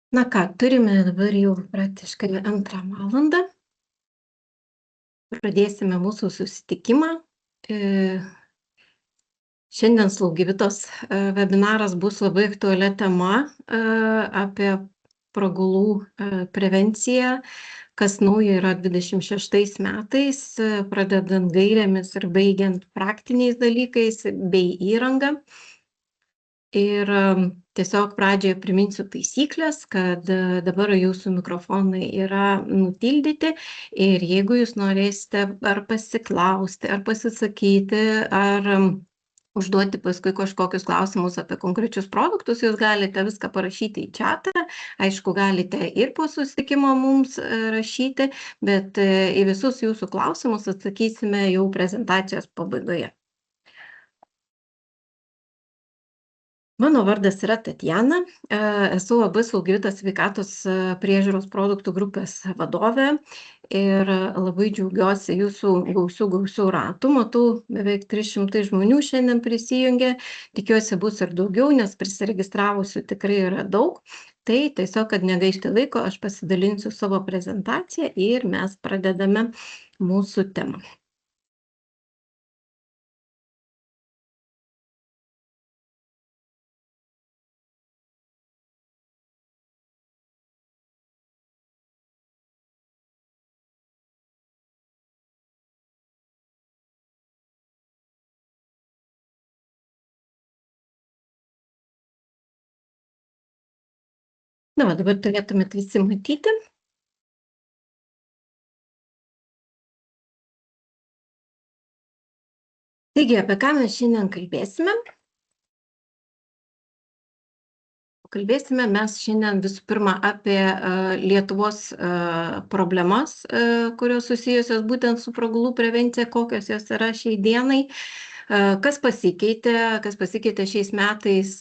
Na ką, turime dabar jau praktiškai 2 valandą. Pradėsime mūsų susitikimą. Šiandien Slaugyvitos webinaras bus labai aktualia tema apie pragulų prevenciją, kas naujo yra 26 metais, pradedant gairėmis ir baigiant praktiniais dalykais bei įranga. Ir tiesiog pradžioje priminsiu taisyklės, kad dabar jūsų mikrofonai yra nutildyti ir jeigu jūs norėsite ar pasiklausti, ar pasisakyti, ar užduoti paskui kažkokius klausimus apie konkrečius produktus, jūs galite viską parašyti į čatą. Aišku, galite ir po susitikimo mums rašyti, bet į visus jūsų klausimus atsakysime jau prezentacijos pabaigoje. Mano vardas yra Tatjana, esu AB Slaugyvitos sveikatos priežiūros produktų grupės vadovė ir labai džiaugiuosi jūsų gausių ratų. Matau, beveik 300 žmonių šiandien prisijungė, tikiuosi bus ir daugiau, nes prisiregistravusių tikrai yra daug. Tai tiesiog, kad negaišti laiko, aš pasidalinsiu savo prezentaciją ir mes pradedame mūsų temą. Na, va, dabar turėtumėt visi matyti. Taigi, apie ką mes šiandien kalbėsime? Kalbėsime mes šiandien visų pirma apie Lietuvos problemas, kurios susijusios būtent su pragulų prevencija, kokios jos yra šiai dienai, kas pasikeitė šiais metais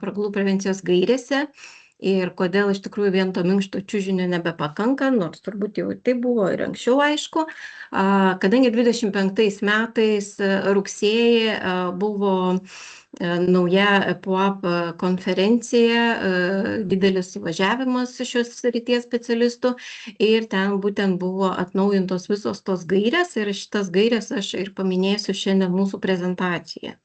pragulų prevencijos gairėse ir kodėl iš tikrųjų vien to minkšto čiužinio nebepakanka, nors turbūt jau tai buvo ir anksčiau aišku. Kadangi 25 metais rugsėjį buvo nauja EPUAP konferencija, didelis suvažiavimas šios srities specialistų ir ten būtent buvo atnaujintos visos tos gairės ir šitas gairės aš ir paminėsiu šiandien mūsų prezentacijoje.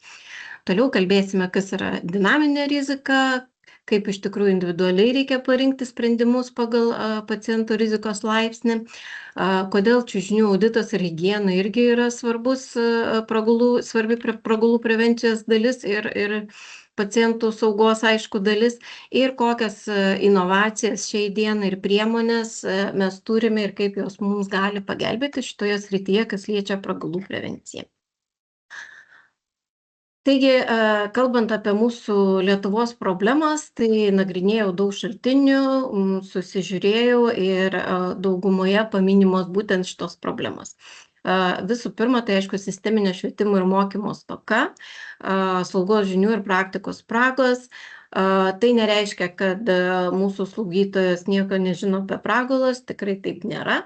Toliau kalbėsime, kas yra dinaminė rizika, kaip iš tikrųjų individualiai reikia parinkti sprendimus pagal paciento rizikos laipsnį, kodėl čiužinių auditas ir higiena irgi yra svarbi pragulų prevencijos dalis ir pacientų saugos, aišku, dalis ir kokias inovacijas šiai dienai ir priemonės mes turime ir kaip jos mums gali pagelbėti šitoje srityje, kas liečia pragulų prevenciją. Taigi, kalbant apie mūsų Lietuvos problemas, tai nagrinėjau daug šaltinių, susižiūrėjau ir daugumoje paminimos būtent šitos problemos. Visų pirma, tai aišku, sisteminio švietimo ir mokymo stoka, slaugos žinių ir praktikos spragos. Tai nereiškia, kad mūsų slaugytojas nieko nežino apie pragulas, tikrai taip nėra.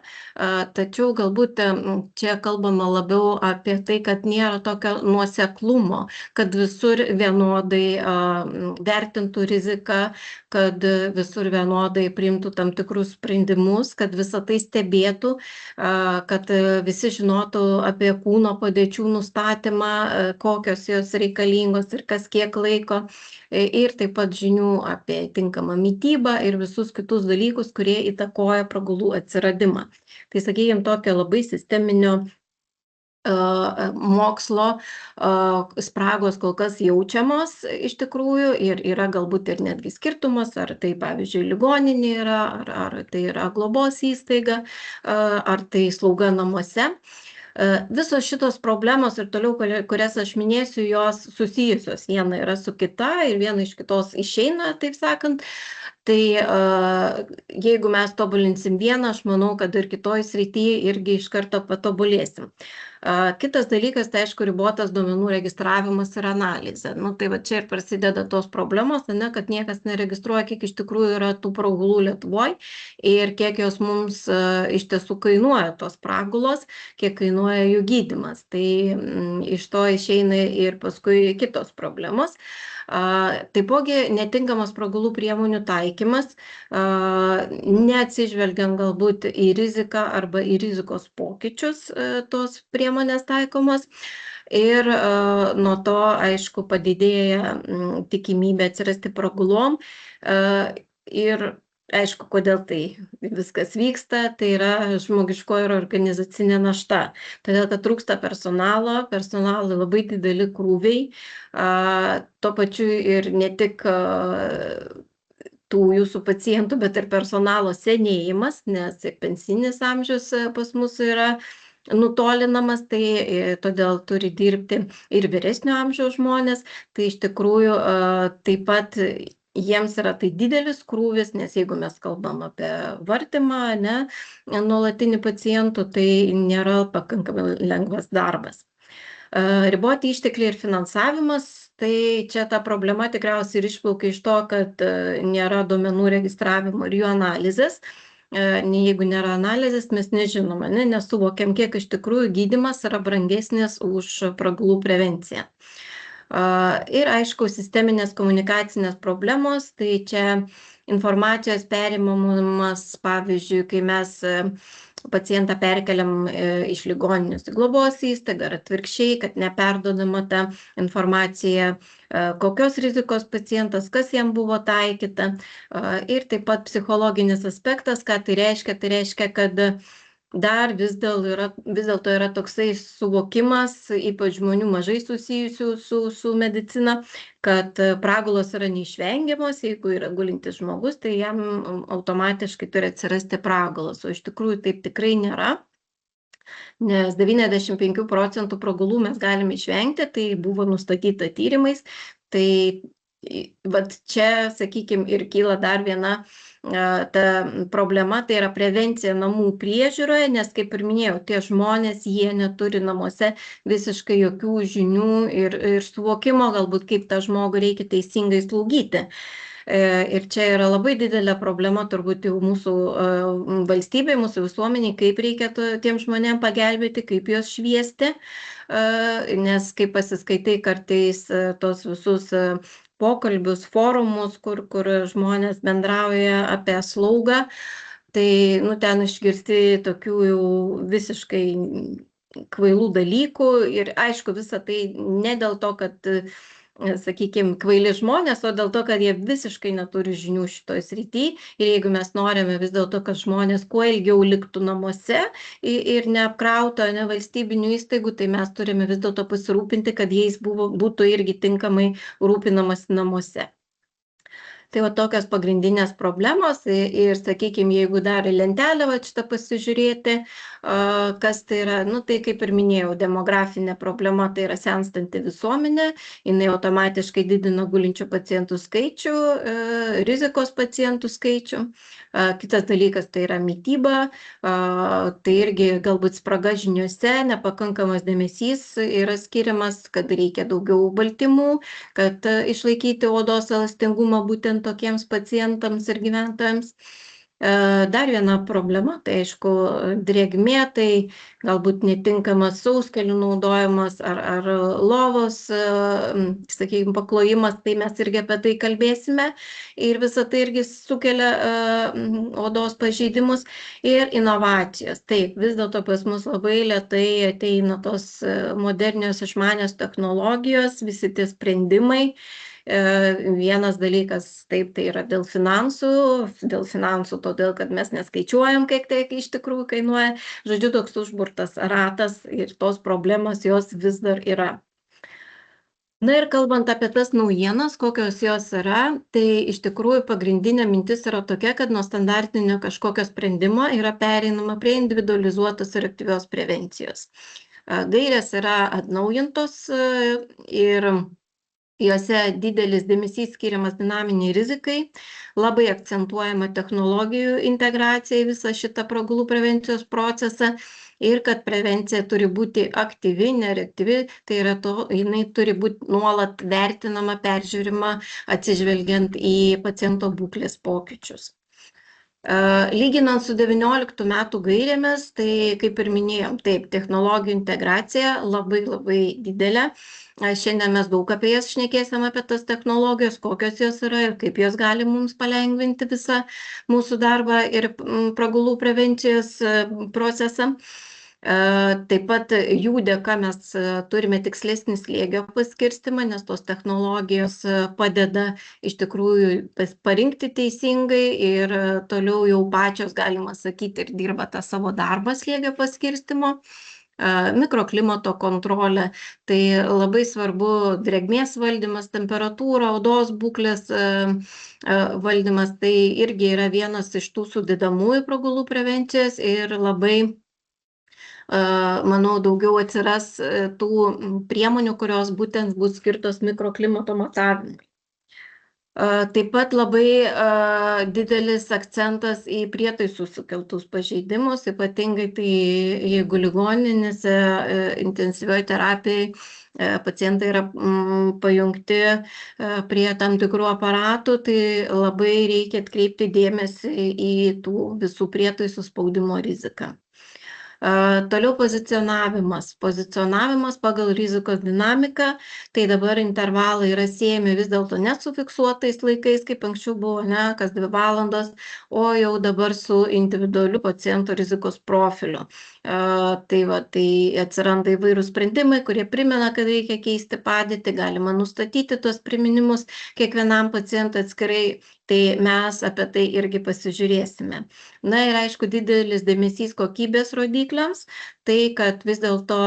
Tačiau galbūt čia kalbama labiau apie tai, kad nėra tokio nuoseklumo, kad visur vienodai vertintų riziką, kad visur vienodai priimtų tam tikrus sprendimus, kad visą tai stebėtų, kad visi žinotų apie kūno padėčių nustatymą, kokios jos reikalingos ir kas kiek laiko. Ir taip pat žinių apie tinkamą mitybą ir visus kitus dalykus, kurie įtakoja pragulų atsiradimą. Tai, sakykime, tokio labai sisteminio mokslo spragos kol kas jaučiamos iš tikrųjų ir yra galbūt ir netgi skirtumas, ar tai, pavyzdžiui, ligoninė yra, ar tai yra globos įstaiga, ar tai slauga namuose. Visos šitos problemos ir toliau, kurias aš minėsiu, jos susijusios. Viena yra su kita ir viena iš kitos išeina, taip sakant. Tai jeigu mes tobulinsim vieną, aš manau, kad ir kitoj srityje irgi iš karto patobulėsim. Kitas dalykas, tai aišku, ribotas duomenų registravimas ir analizė. Nu, tai va čia ir prasideda tos problemos, ne, kad niekas neregistruoja, kiek iš tikrųjų yra tų pragulų Lietuvoje ir kiek jos mums iš tiesų kainuoja tos pragulos, kiek kainuoja jų gydymas. Tai iš to išeina ir paskui kitos problemos. Taipogi netinkamas pragulų priemonių taikymas, neatsižvelgiant galbūt į riziką arba į rizikos pokyčius tos priemonės taikomos. Ir nuo to, aišku, padidėja tikimybė atsirasti pragulom. Ir aišku, kodėl tai viskas vyksta, tai yra žmogiškoji ir organizacinė našta. Todėl, kad trūksta personalui labai dideli krūviai, tuo pačiu ir ne tik tų jūsų pacientų, bet ir personalo senėjimas, nes ir pensinis amžius pas mus yra nutolinamas, tai todėl turi dirbti ir vyresnio amžiaus žmonės. Tai iš tikrųjų taip pat jiems yra tai didelis krūvis, nes jeigu mes kalbam apie vartymą, ne, nuolatinį pacientų, tai nėra pakankamai lengvas darbas. Riboti ištekliai ir finansavimas, tai čia ta problema tikriausiai ir išplaukia iš to, kad nėra duomenų registravimo ir jų analizės. Jeigu nėra analizės, mes nežinome, nesuvokiam, kiek iš tikrųjų gydymas yra brangesnis už pragulų prevenciją. Ir aišku, sisteminės komunikacinės problemos, tai čia informacijos perimamumas, pavyzdžiui, kai mes pacientą perkeliam iš ligoninės į globos įstaigą ar atvirkščiai, kad neperdodama ta informacija, kokios rizikos pacientas, kas jam buvo taikyta. Ir taip pat psichologinis aspektas, ką tai reiškia, kad dar vis dėlto yra toksai suvokimas, ypač žmonių mažai susijusių su medicina, kad pragulos yra neišvengiamos, jeigu yra gulintis žmogus, tai jam automatiškai turi atsirasti pragulos, o iš tikrųjų taip tikrai nėra, nes 95% pragulų mes galime išvengti, tai buvo nustatyta tyrimais, tai vat čia, sakykime, ir kyla dar viena ta problema, tai yra prevencija namų priežiūroje, nes, kaip ir minėjau, tie žmonės, jie neturi namuose visiškai jokių žinių ir suvokimo, galbūt kaip tą žmogų reikia teisingai slaugyti. Ir čia yra labai didelė problema turbūt jau mūsų valstybei, mūsų visuomeniai, kaip reikia tiem žmonėm pagelbėti, kaip juos šviesti, nes kai pasiskaitai kartais tos visus pokalbius, forumus, kur žmonės bendrauja apie slaugą, tai ten išgirsti tokių jau visiškai kvailų dalykų ir aišku, visa tai ne dėl to, kad sakykime, kvaili žmonės, o dėl to, kad jie visiškai neturi žinių šitoj srity. Ir jeigu mes norime vis dėlto, kad žmonės kuo ilgiau liktų namuose ir neapkrauto valstybinių įstaigų, tai mes turime vis dėlto pasirūpinti, kad jais būtų irgi tinkamai rūpinamasi namuose. Tai va tokios pagrindinės problemos ir sakykime, jeigu dar į lentelę šitą pasižiūrėti, kas tai yra, tai kaip ir minėjau, demografinė problema, tai yra senstanti visuomenė, jinai automatiškai didina gulinčių pacientų skaičių, rizikos pacientų skaičių. Kitas dalykas tai yra mityba, tai irgi galbūt spraga žiniuose, nepakankamas dėmesys yra skiriamas, kad reikia daugiau baltymų, kad išlaikyti odos elastingumą būtent tokiems pacientams ir gyventojams. Dar viena problema, tai aišku, drėgmė, tai galbūt netinkamas sauskelių naudojimas ar lovos, sakykime, paklojimas, tai mes irgi apie tai kalbėsime ir visa tai irgi sukelia odos pažeidimus ir inovacijos. Taip, vis dėlto pas mus labai lėtai ateina tos modernios išmanios technologijos, visi tie sprendimai. Vienas dalykas, taip, tai yra dėl finansų, todėl, kad mes neskaičiuojam, kiek tai iš tikrųjų kainuoja. Žodžiu, toks užburtas ratas ir tos problemos jos vis dar yra. Na ir kalbant apie tas naujienas, kokios jos yra, tai iš tikrųjų pagrindinė mintis yra tokia, kad nuo standartinio kažkokio sprendimo yra pereinama prie individualizuotos ir aktyvios prevencijos. Gairės yra atnaujintos ir juose didelis dėmesys skiriamas dinaminiai rizikai, labai akcentuojama technologijų integracija į visą šitą pragulų prevencijos procesą ir kad prevencija turi būti aktyvi, nereaktyvi, tai yra jinai turi būti nuolat vertinama, peržiūrima, atsižvelgiant į paciento būklės pokyčius. Lyginant su 19 metų gairėmis, tai kaip ir minėjom, taip, technologijų integracija labai didelė. Šiandien mes daug apie jas šnekėsim, apie tas technologijas, kokios jos yra ir kaip jos gali mums palengvinti visą mūsų darbą ir pragulų prevencijos procesą. Taip pat jų dėka mes turime tikslesnį slėgio paskirstimą, nes tos technologijos padeda iš tikrųjų parinkti teisingai ir toliau jau pačios, galima sakyti, ir dirba tą savo darbą slėgio paskirstimo. Mikroklimato kontrolė, tai labai svarbu drėgmės valdymas, temperatūra, odos būklės valdymas, tai irgi yra vienas iš tų sudedamųjų pragulų prevencijos ir labai manau, daugiau atsiras tų priemonių, kurios būtent bus skirtos mikroklimato matavimui. Taip pat labai didelis akcentas į prietaisų sukeltus pažeidimus, ypatingai tai jeigu ligoninėse intensyvioje terapijoje pacientai yra pajungti prie tam tikrų aparatų, tai labai reikia atkreipti dėmesį į tų visų prietaisų spaudimo riziką. Toliau pozicionavimas pagal rizikos dinamiką, tai dabar intervalai yra siejami vis dėlto ne su fiksuotais laikais, kaip anksčiau buvo, ne, kas 2 valandos, o jau dabar su individualiu paciento rizikos profiliu. Tai atsiranda įvairūs sprendimai, kurie primena, kad reikia keisti padėtį, galima nustatyti tuos priminimus kiekvienam pacientui atskirai, tai mes apie tai irgi pasižiūrėsime. Na ir aišku, didelis dėmesys kokybės rodikliams, tai kad vis dėlto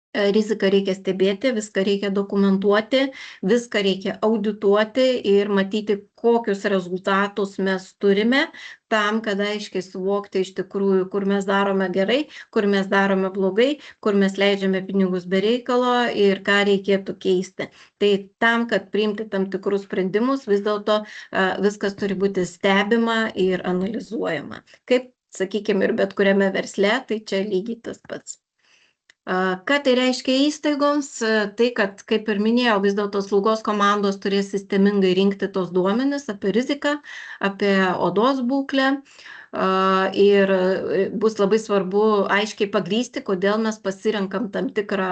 riziką reikia stebėti, viską reikia dokumentuoti, viską reikia audituoti ir matyti, kokius rezultatus mes turime, tam, kad aiškiai suvokti iš tikrųjų, kur mes darome gerai, kur mes darome blogai, kur mes leidžiame pinigus be reikalo ir ką reikėtų keisti. Tai tam, kad priimti tam tikrus sprendimus, vis dėlto viskas turi būti stebima ir analizuojama. Kaip, sakykime, ir bet kuriame versle, tai čia lygiai tas pats. Ką tai reiškia įstaigoms? Tai, kad, kaip ir minėjau, vis dėlto slaugos komandos turės sistemingai rinkti tos duomenis apie riziką, apie odos būklę ir bus labai svarbu aiškiai pagrįsti, kodėl mes pasirenkam tam tikrą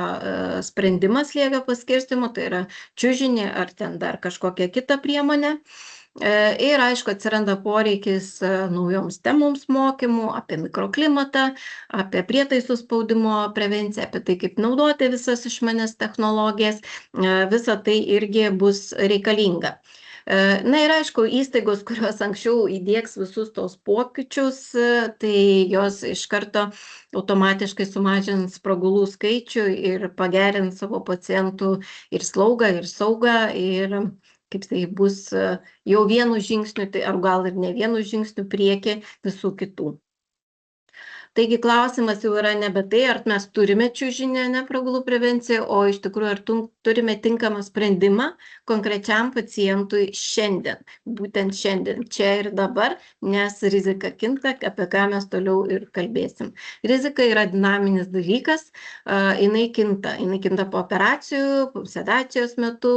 sprendimą slėgio paskirstimo, tai yra čiužinį ar ten dar kažkokią kitą priemonę. Ir aišku, atsiranda poreikis naujoms temoms mokymų apie mikroklimatą, apie prietaisų spaudimo prevenciją, apie tai, kaip naudoti visas išmanias technologijas. Visa tai irgi bus reikalinga. Na ir aišku, įstaigos, kurios anksčiau įdiegs visus tos pokyčius, tai jos iš karto automatiškai sumažins pragulų skaičių ir pagerins savo pacientų ir slaugą, ir saugą, ir kaip tai bus jau vienu žingsniu, tai ar gal ir ne vienu žingsniu prieki visų kitų. Taigi klausimas jau yra nebe tai, ar mes turime čiužinį, ne pragulų prevenciją, o iš tikrųjų, ar turime tinkamą sprendimą konkrečiam pacientui šiandien, būtent šiandien, čia ir dabar, nes rizika kinta, apie ką mes toliau ir kalbėsim. Rizika yra dinaminis dalykas, jinai kinta po operacijų, po sedacijos metu,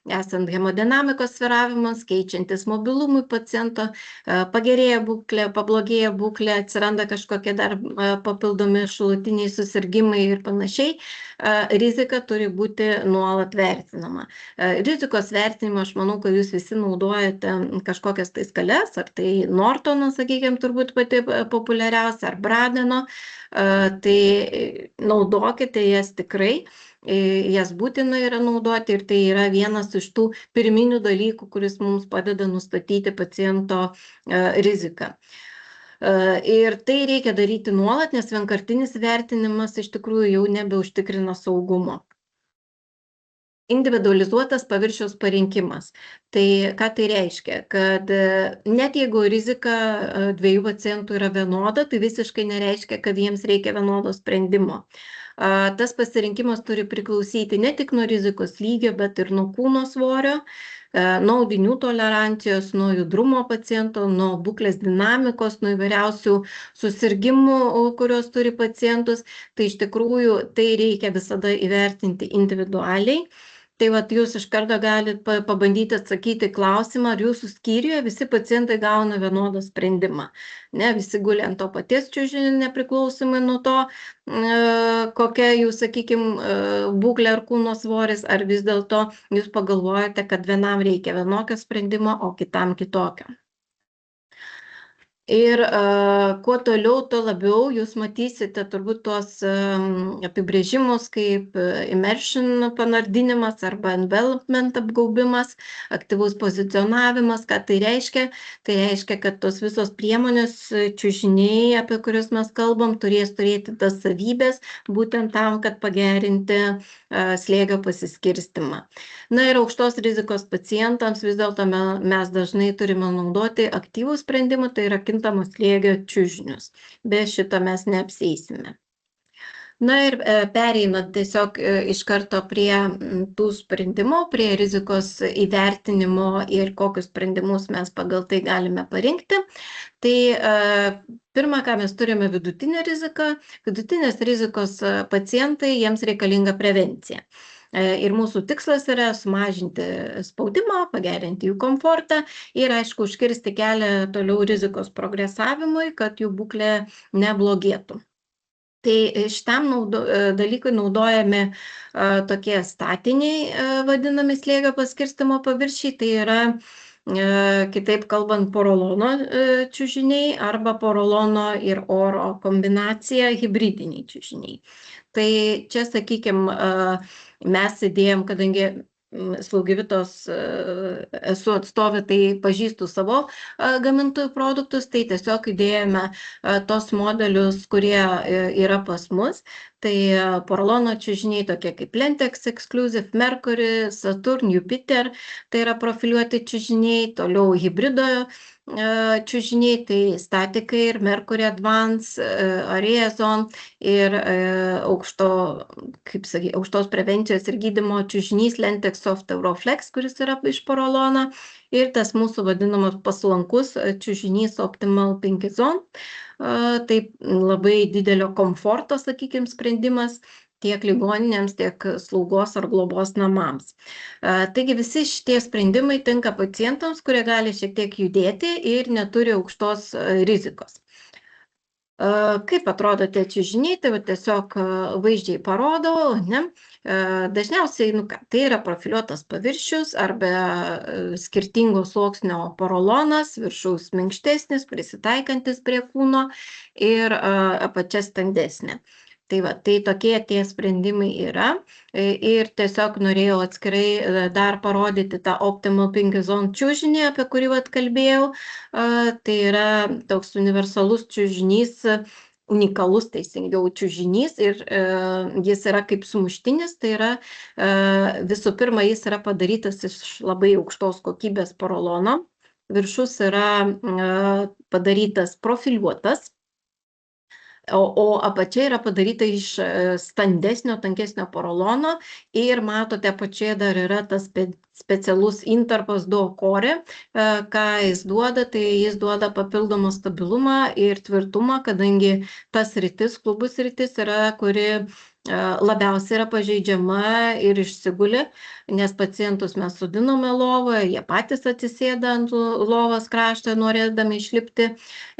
esant hemodinamikos svyravimams, keičiantis mobilumui paciento, pagerėja būklė, pablogėja būklė, atsiranda kažkokie dar papildomi šalutiniai susirgimai ir panašiai, rizika turi būti nuolat vertinama. Rizikos vertinimą, aš manau, kad jūs visi naudojate kažkokias tai skales, ar tai Nortono, sakykime, turbūt pati populiariausia, ar Bradeno, tai naudokite jas tikrai, jas būtina yra naudoti ir tai yra vienas iš tų pirminių dalykų, kuris mums padeda nustatyti paciento riziką. Ir tai reikia daryti nuolat, nes vienkartinis vertinimas iš tikrųjų jau nebeužtikrina saugumo. Individualizuotas paviršiaus parinkimas. Tai ką tai reiškia? Kad net jeigu rizika 2 pacientų yra vienoda, tai visiškai nereiškia, kad jiems reikia vienodo sprendimo. Tas pasirinkimas turi priklausyti ne tik nuo rizikos lygio, bet ir nuo kūno svorio, nuo audinių tolerancijos, nuo judrumo paciento, nuo būklės dinamikos, nuo įvairiausių susirgymų, kuriuos turi pacientus. Tai iš tikrųjų tai reikia visada įvertinti individualiai. Tai vat jūs iš karto galit pabandyti atsakyti klausimą, ar jūsų skyriuje visi pacientai gauna vienodą sprendimą. Ne, visi guli ant to paties čiužinio nepriklausomai nuo to, kokia jų, sakykime, būklė ar kūno svoris, ar vis dėlto jūs pagalvojate, kad vienam reikia vienokio sprendimo, o kitam kitokio. Ir kuo toliau, tuo labiau jūs matysite turbūt tuos apibrėžimus kaip immersion panardinimas arba envelopment apgaubimas, aktyvus pozicionavimas. Ką tai reiškia? Tai reiškia, kad tos visos priemonės, čiužiniai, apie kuriuos mes kalbam, turės turėti tas savybės būtent tam, kad pagerinti slėgio pasiskirstimą. Na ir aukštos rizikos pacientams vis dėlto mes dažnai turime naudoti aktyvų sprendimą, tai yra kintamo slėgio čiužinius. Be šito mes neapsieisime. Na ir pereinant tiesiog iš karto prie tų sprendimų, prie rizikos įvertinimo ir kokius sprendimus mes pagal tai galime parinkti. Tai pirma, ką mes turime vidutinę riziką. Vidutinės rizikos pacientai, jiems reikalinga prevencija. Ir mūsų tikslas yra sumažinti spaudimą, pagerinti jų komfortą ir, aišku, užkirsti kelią toliau rizikos progresavimui, kad jų būklė neblogėtų. Tai šitam dalykui naudojami tokie statiniai vadinami slėgio paskirstymo paviršiai, tai yra, kitaip kalbant, porolono čiužiniai arba porolono ir oro kombinacija hibridiniai čiužiniai. Tai čia, sakykime, mes įdėjom, kadangi Slaugyvitos esu atstovė, tai pažįstu savo gamintojų produktus, tai tiesiog įdėjome tos modelius, kurie yra pas mus. Tai porolono čiužiniai tokie kaip Lentex Exclusive, Mercury, Saturn, Jupiter, tai yra profiliuoti čiužiniai, toliau hibrido čiužiniai, tai Statikai ir Mercury Advance, Ariazon ir aukštos prevencijos ir gydymo čiužinys Lentex Soft Euroflex, kuris yra iš porolono, ir tas mūsų vadinamas paslankus čiužinys Optimal 5 Zone. Tai labai didelio komforto, sakykime, sprendimas tiek ligoninėms, tiek slaugos ar globos namams. Taigi visi šitie sprendimai tinka pacientams, kurie gali šiek tiek judėti ir neturi aukštos rizikos. Kaip atrodo tie čiužiniai, tai tiesiog vaizdžiai parodau, ne? Dažniausiai, tai yra profiliuotas paviršius arba skirtingo sluoksnio porolonas, viršaus minkštesnis, prisitaikantis prie kūno ir apačia standesnė. Tai tokie tie sprendimai yra ir tiesiog norėjau atskirai dar parodyti tą Optimal 5 Zone čiužinį, apie kurį kalbėjau. Tai yra toks universalus čiužinys, unikalus teisingiau čiužinys ir jis yra kaip sumuštinis, tai yra visų pirma, jis yra padarytas iš labai aukštos kokybės porolono, viršus yra padarytas profiliuotas, o apačia yra padaryta iš standesnio, tankesnio porolono ir matote, apačioje dar yra tas specialus intarpas duokorė. Ką jis duoda, tai jis duoda papildomą stabilumą ir tvirtumą, kadangi tas sritis, klubų sritis yra, kuri labiausiai yra pažeidžiama ir išsiguli, nes pacientus mes sodinome lovoje, jie patys atsisėda ant lovos krašto, norėdami išlipti.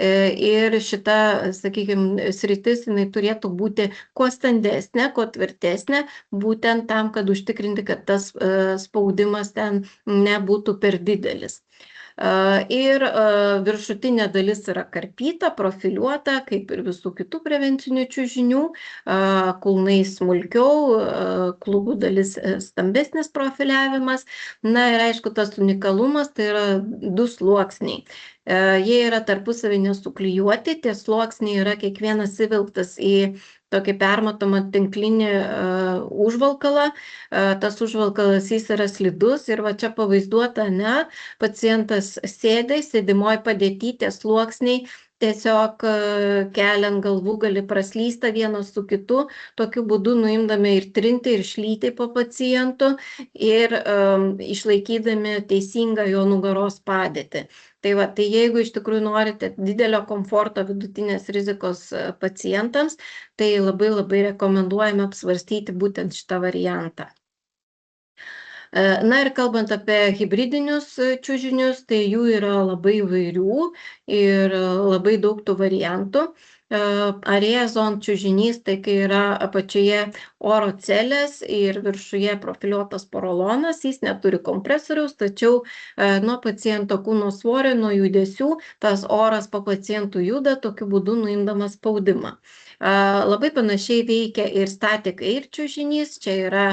Ir šita, sakykime, sritis, jinai turėtų būti kuo standesnė, kuo tvirtesnė, būtent tam, kad užtikrinti, kad tas spaudimas ten nebūtų per didelis. Ir viršutinė dalis yra karpyta, profiliuota, kaip ir visų kitų prevencinių čiužinių, kulnai smulkiau, klubų dalis stambesnis profiliavimas. Na ir aišku, tas unikalumas tai yra 2 sluoksniai. Jie yra tarpusavy nesuklijuoti, tie sluoksniai yra kiekvienas įvilktas į tokį permatomą tinklinį užvalkalą. Tas užvalkalas jis yra slidus ir va čia pavaizduota, pacientas sėdi, sėdimoj padėty, tie sluoksniai tiesiog keliant galvūgalį praslysta vienas su kitu, tokiu būdu nuimdami ir trinti, ir šlyti po pacientų ir išlaikydami teisingą jo nugaros padėtį. Tai va, tai jeigu iš tikrųjų norite didelio komforto vidutinės rizikos pacientams, tai labai rekomenduojame apsvarstyti būtent šitą variantą. Na ir kalbant apie hibridinius čiužinius, tai jų yra labai įvairių ir labai daug tų variantų. Ariezon čiužinys, tai kai yra apačioje oro celės ir viršuje profiliuotas porolonas, jis neturi kompresoriaus, tačiau nuo paciento kūno svorio, nuo judesių, tas oras po pacientų juda, tokiu būdu nuimdamas spaudimą. Labai panašiai veikia ir static air čiužinys, čia yra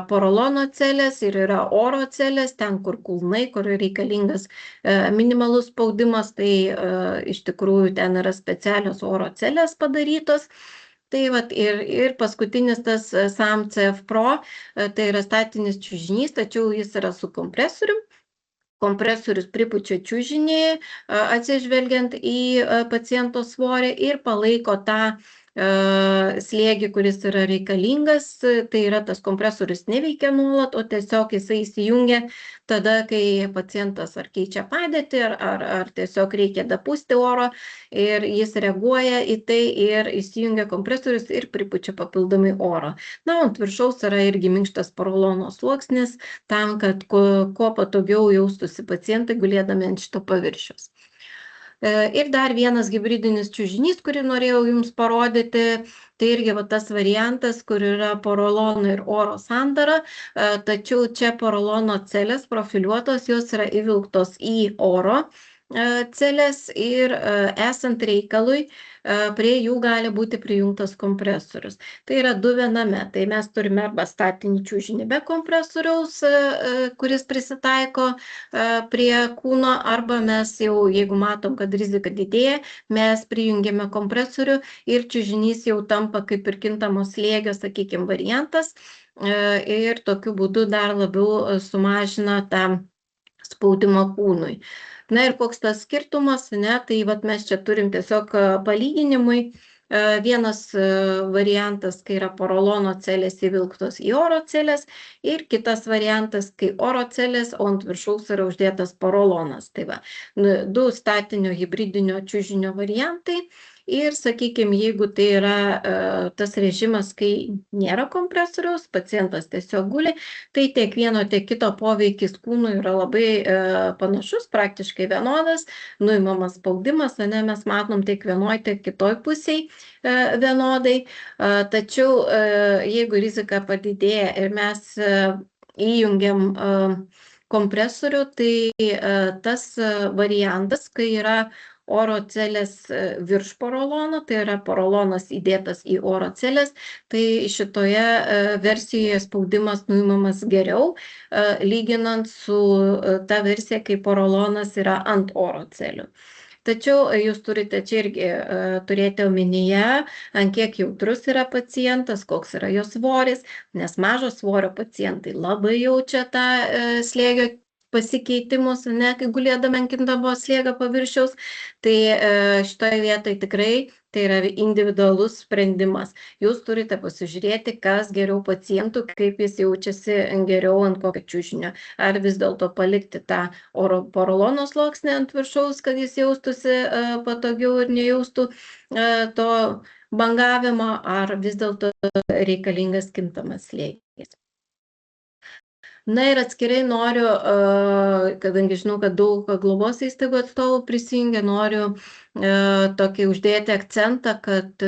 porolono celės ir yra oro celės, ten kur kulnai, kur reikalingas minimalus spaudimas, tai iš tikrųjų ten yra specialios oro celės padarytos. Tai vat, ir paskutinis tas SAM CF Pro, tai yra statinis čiužinys, tačiau jis yra su kompresorium. Kompresorius pripučia čiužinį, atsižvelgiant į paciento svorį ir palaiko tą slėgį, kuris yra reikalingas, tai yra tas kompresorius neveikia nuolat, o tiesiog jisai įsijungia tada, kai pacientas ar keičia padėtį, ar tiesiog reikia dapūsti oro ir jis reaguoja į tai ir įsijungia kompresorius ir pripučia papildomai oro. Na, ant viršaus yra irgi minkštas porolono sluoksnis, tam, kad kuo patogiau jaustųsi pacientai gulėdami ant šito paviršiaus. Ir dar vienas hibridinis čiužinys, kurį norėjau jums parodyti, tai irgi va tas variantas, kur yra porolono ir oro sandara, tačiau čia porolono celės profiliuotos, jos yra įvilktos į oro celės ir esant reikalui prie jų gali būti prijungtas kompresorius. Tai yra 2 viename, tai mes turime arba statinį čiužinį be kompresoriaus, kuris prisitaiko prie kūno, arba mes jau, jeigu matom, kad rizika didėja, mes prijungiame kompresorių ir čiužinys jau tampa kaip ir kintamo slėgio, sakykime, variantas ir tokiu būdu dar labiau sumažina tą spaudimą kūnui. Na ir koks tas skirtumas, ne, tai vat mes čia turim tiesiog palyginimui. Vienas variantas, kai yra porolono celės įvilktos į oro celės ir kitas variantas, kai oro celės, o ant viršaus yra uždėtas porolonas. Tai va, 2 statinio hibridinio čiužinio variantai. Ir, sakykime, jeigu tai yra tas režimas, kai nėra kompresoriaus, pacientas tiesiog guli, tai tiek vieno, tiek kito poveikis kūnui yra labai panašus, praktiškai vienodas, nuimamas spaudimas, ne, mes matom tiek vienoj, tiek kitoj pusiai vienodai. Tačiau jeigu rizika padidėja ir mes įjungiam kompresorių, tai tas variantas, kai yra oro celės virš porolono, tai yra porolonas įdėtas į oro celės, tai šitoje versijoje spaudimas nuimamas geriau, lyginant su ta versija, kai porolonas yra ant oro celių. Tačiau jūs turite čia irgi turėti omenyje, ant kiek jautrus yra pacientas, koks yra jo svoris, nes mažo svorio pacientai labai jaučia tą slėgio pasikeitimus, ne, kai gulėdami ant kintamo slėgio paviršiaus, tai šitoje vietoje tikrai tai yra individualus sprendimas. Jūs turite pasižiūrėti, kas geriau pacientų, kaip jis jaučiasi geriau ant kokio čiužinio. Ar vis dėlto palikti tą porolono sluoksnį ant viršaus, kad jis jaustųsi patogiau ir nejaustų to bangavimo, ar vis dėlto reikalingas kintamas slėgis. Na ir atskirai noriu, kadangi žinau, kad daug globos įstaigų atstovų prisijungia, noriu tokį uždėti akcentą, kad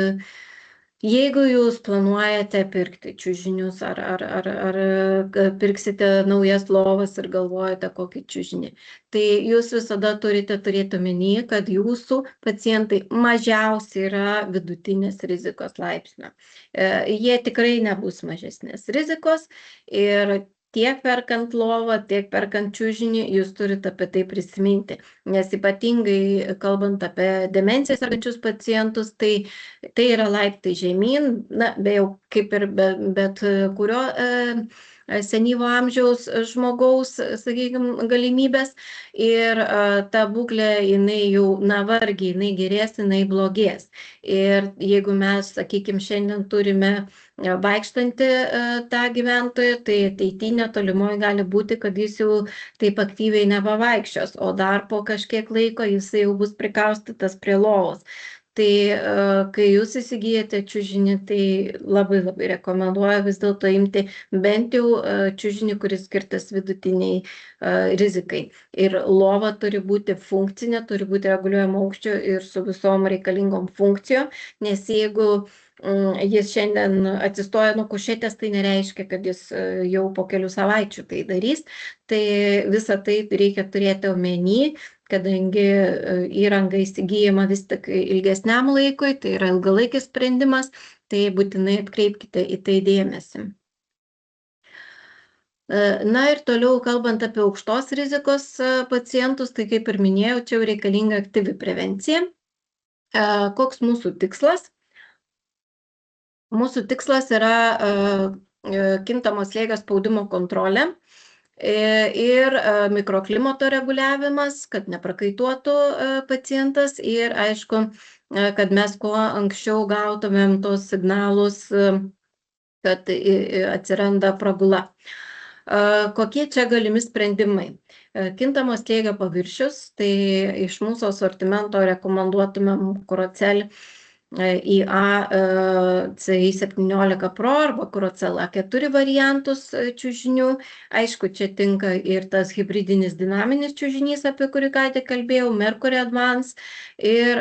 jeigu jūs planuojate pirkti čiužinius ar pirksite naujas lovas ir galvojate kokį čiužinį, tai jūs visada turite turėti omenyje, kad jūsų pacientai mažiausiai yra vidutinės rizikos laipsnio. Jie tikrai nebus mažesnės rizikos ir tiek perkant lovą, tiek perkant čiužinį, jūs turite apie tai prisiminti. Nes ypatingai kalbant apie demenciją sergančius pacientus, tai yra laiptai žemyn, na, be jau kaip ir bet kurio senyvo amžiaus žmogaus, sakykime, galimybės ir ta būklė, jinai jau, vargiai, jinai gerės, jinai blogės. Ir jeigu mes, sakykime, šiandien turime vaikštantį tą gyventoją, tai ateityje netolimoje gali būti, kad jis jau taip aktyviai nepavaikščios, o dar po kažkiek laiko jisai jau bus prikaustytas prie lovos. Tai kai jūs įsigijate čiužinį, tai labai labai rekomenduoju vis dėlto imti bent jau čiužinį, kuris skirtas vidutiniai rizikai. Ir lova turi būti funkcinė, turi būti reguliuojama aukščio ir su visom reikalingom funkcijom, nes jeigu jis šiandien atsistoja nuo kušetės, tai nereiškia, kad jis jau po kelių savaičių tai darys. Tai visą tai reikia turėti omeny, kadangi įranga įsigyjama vis tik ilgesniam laikui, tai yra ilgalaikis sprendimas, tai būtinai atkreipkite į tai dėmesį. Na ir toliau, kalbant apie aukštos rizikos pacientus, tai kaip ir minėjau, čia jau reikalinga aktyvi prevencija. Koks mūsų tikslas? Mūsų tikslas yra kintamo slėgio spaudimo kontrolė ir mikroklimato reguliavimas, kad neprakaituotų pacientas ir aišku, kad mes kuo anksčiau gautumėm tos signalus, kad atsiranda pragula. Kokie čia galimi sprendimai? Kintamo slėgio paviršius, tai iš mūsų asortimento rekomenduotumėm Curocel IA CI17 Pro arba Curocel A4 variantus čiužinių. Aišku, čia tinka ir tas hybridinis dinaminis čiužinys, apie kurį ką tik kalbėjau, Mercury Advance. Ir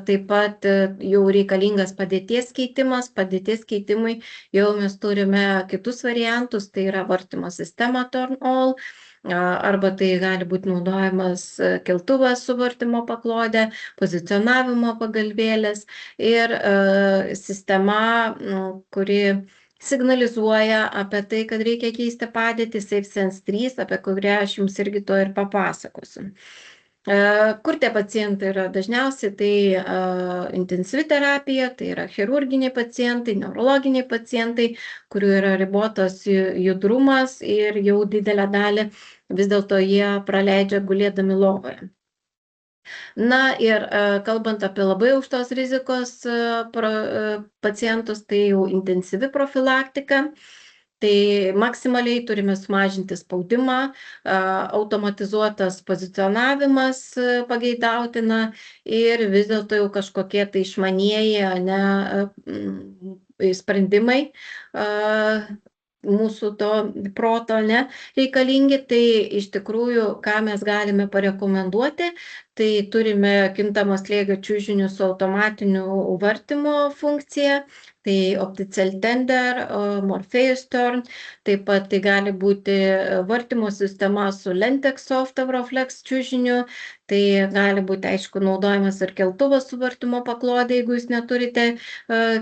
taip pat jau reikalingas padėties keitimas. Padėties keitimui jau mes turime kitus variantus, tai yra vartymo sistema Turn All, arba tai gali būti naudojamas keltuvas su vartymo paklode, pozicionavimo pagalvėlės ir sistema, kuri signalizuoja apie tai, kad reikia keisti padėtį, SafeSense 3, apie kurią aš jums irgi to ir papasakosiu. Kur tie pacientai yra dažniausiai, tai intensyvi terapija, tai yra chirurginiai pacientai, neurologiniai pacientai, kurių yra ribotas judrumas ir jau didelę dalį vis dėlto jie praleidžia gulėdami lovoje. Na ir kalbant apie labai aukštos rizikos pacientus, tai jau intensyvi profilaktika. Tai maksimaliai turime sumažinti spaudimą, automatizuotas pozicionavimas pageidautina ir vis dėlto jau kažkokie tai išmanieji sprendimai mūsų to proto reikalingi. Tai iš tikrųjų, ką mes galime parekomenduoti, tai turime kintamo slėgio čiužinių su automatiniu vartymo funkcija, tai Opticel Tender, Morpheus Turn, taip pat tai gali būti vartymo sistema su Lentex Soft Avroflex čiužiniu, tai gali būti, aišku, naudojamas ir keltuvas su vartymo paklodė, jeigu jūs neturite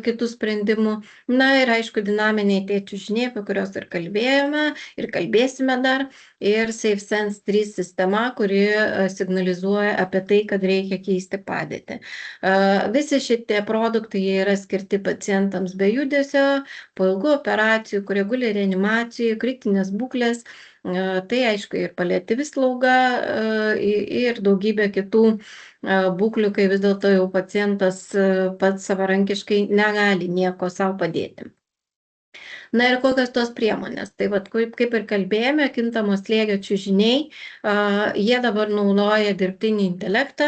kitų sprendimų. Na ir aišku, dinaminiai tie čiužiniai, apie kuriuos ir kalbėjome ir kalbėsime dar, ir SafeSense 3 sistema, kuri signalizuoja apie tai, kad reikia keisti padėtį. Visi šitie produktai yra skirti pacientams be judesio, po ilgų operacijų, kurie guli reanimacijų, kritinės būklės, tai aišku ir paliatyvi slauga ir daugybė kitų būklių, kai vis dėlto jau pacientas pats savarankiškai negali nieko savo padėti. Na ir kokios tos priemonės? Tai vat, kaip ir kalbėjome, kintamo slėgio čiužiniai, jie dabar naudoja dirbtinį intelektą,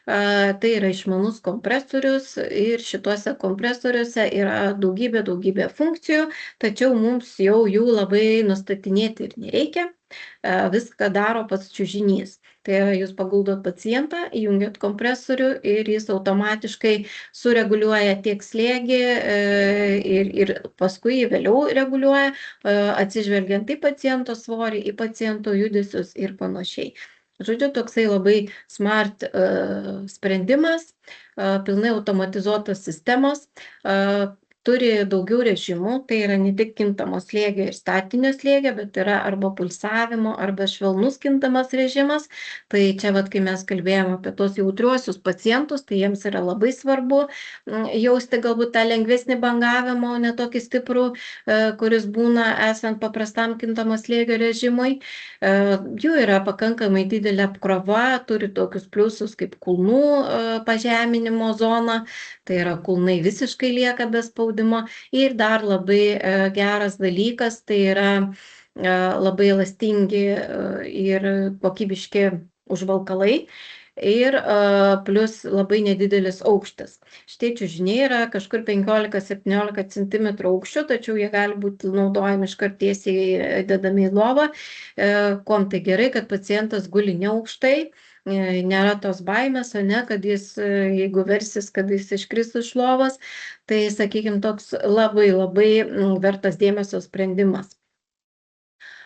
tai yra išmanus kompresorius ir šituose kompresoriuose yra daugybė funkcijų, tačiau mums jau jų labai nustatinėti ir nereikia, viską daro pats čiužinys. Tai yra, jūs paguldot pacientą, įjungiat kompresorių ir jis automatiškai sureguliuoja tiek slėgį ir paskui vėliau reguliuoja, atsižvelgiant į paciento svorį, į paciento judesius ir panašiai. Žodžiu, toksai labai smart sprendimas, pilnai automatizuotos sistemos. turi daugiau režimų, tai yra ne tik kintamo slėgio ir statinio slėgio, bet yra arba pulsavimo, arba švelnus kintamas režimas. Tai čia, kai mes kalbėjome apie tos jautriuosius pacientus, tai jiems yra labai svarbu jausti galbūt tą lengvesnį bangavimą, o ne tokį stiprų, kuris būna esant paprastam kintamo slėgio režimui. Jų yra pakankamai didelė apkrova, turi tokius pliusus kaip kulnų pažeminimo zona, tai yra kulnai visiškai lieka be spaudimo. Ir dar labai geras dalykas, tai yra labai elastingi ir kokybiški užvalkalai. Ir plus labai nedidelis aukštis. Šitie čiužiniai yra kažkur 15-17 cm aukščio, tačiau jie gali būti naudojami iškart tiesiai dedami į lovą. Kuom tai gerai, kad pacientas guli neaukštai, nėra tos baimės, o ne, kad jis, jeigu versis, kad jis iškris iš lovos, tai, sakykime, toks labai vertas dėmesio sprendimas.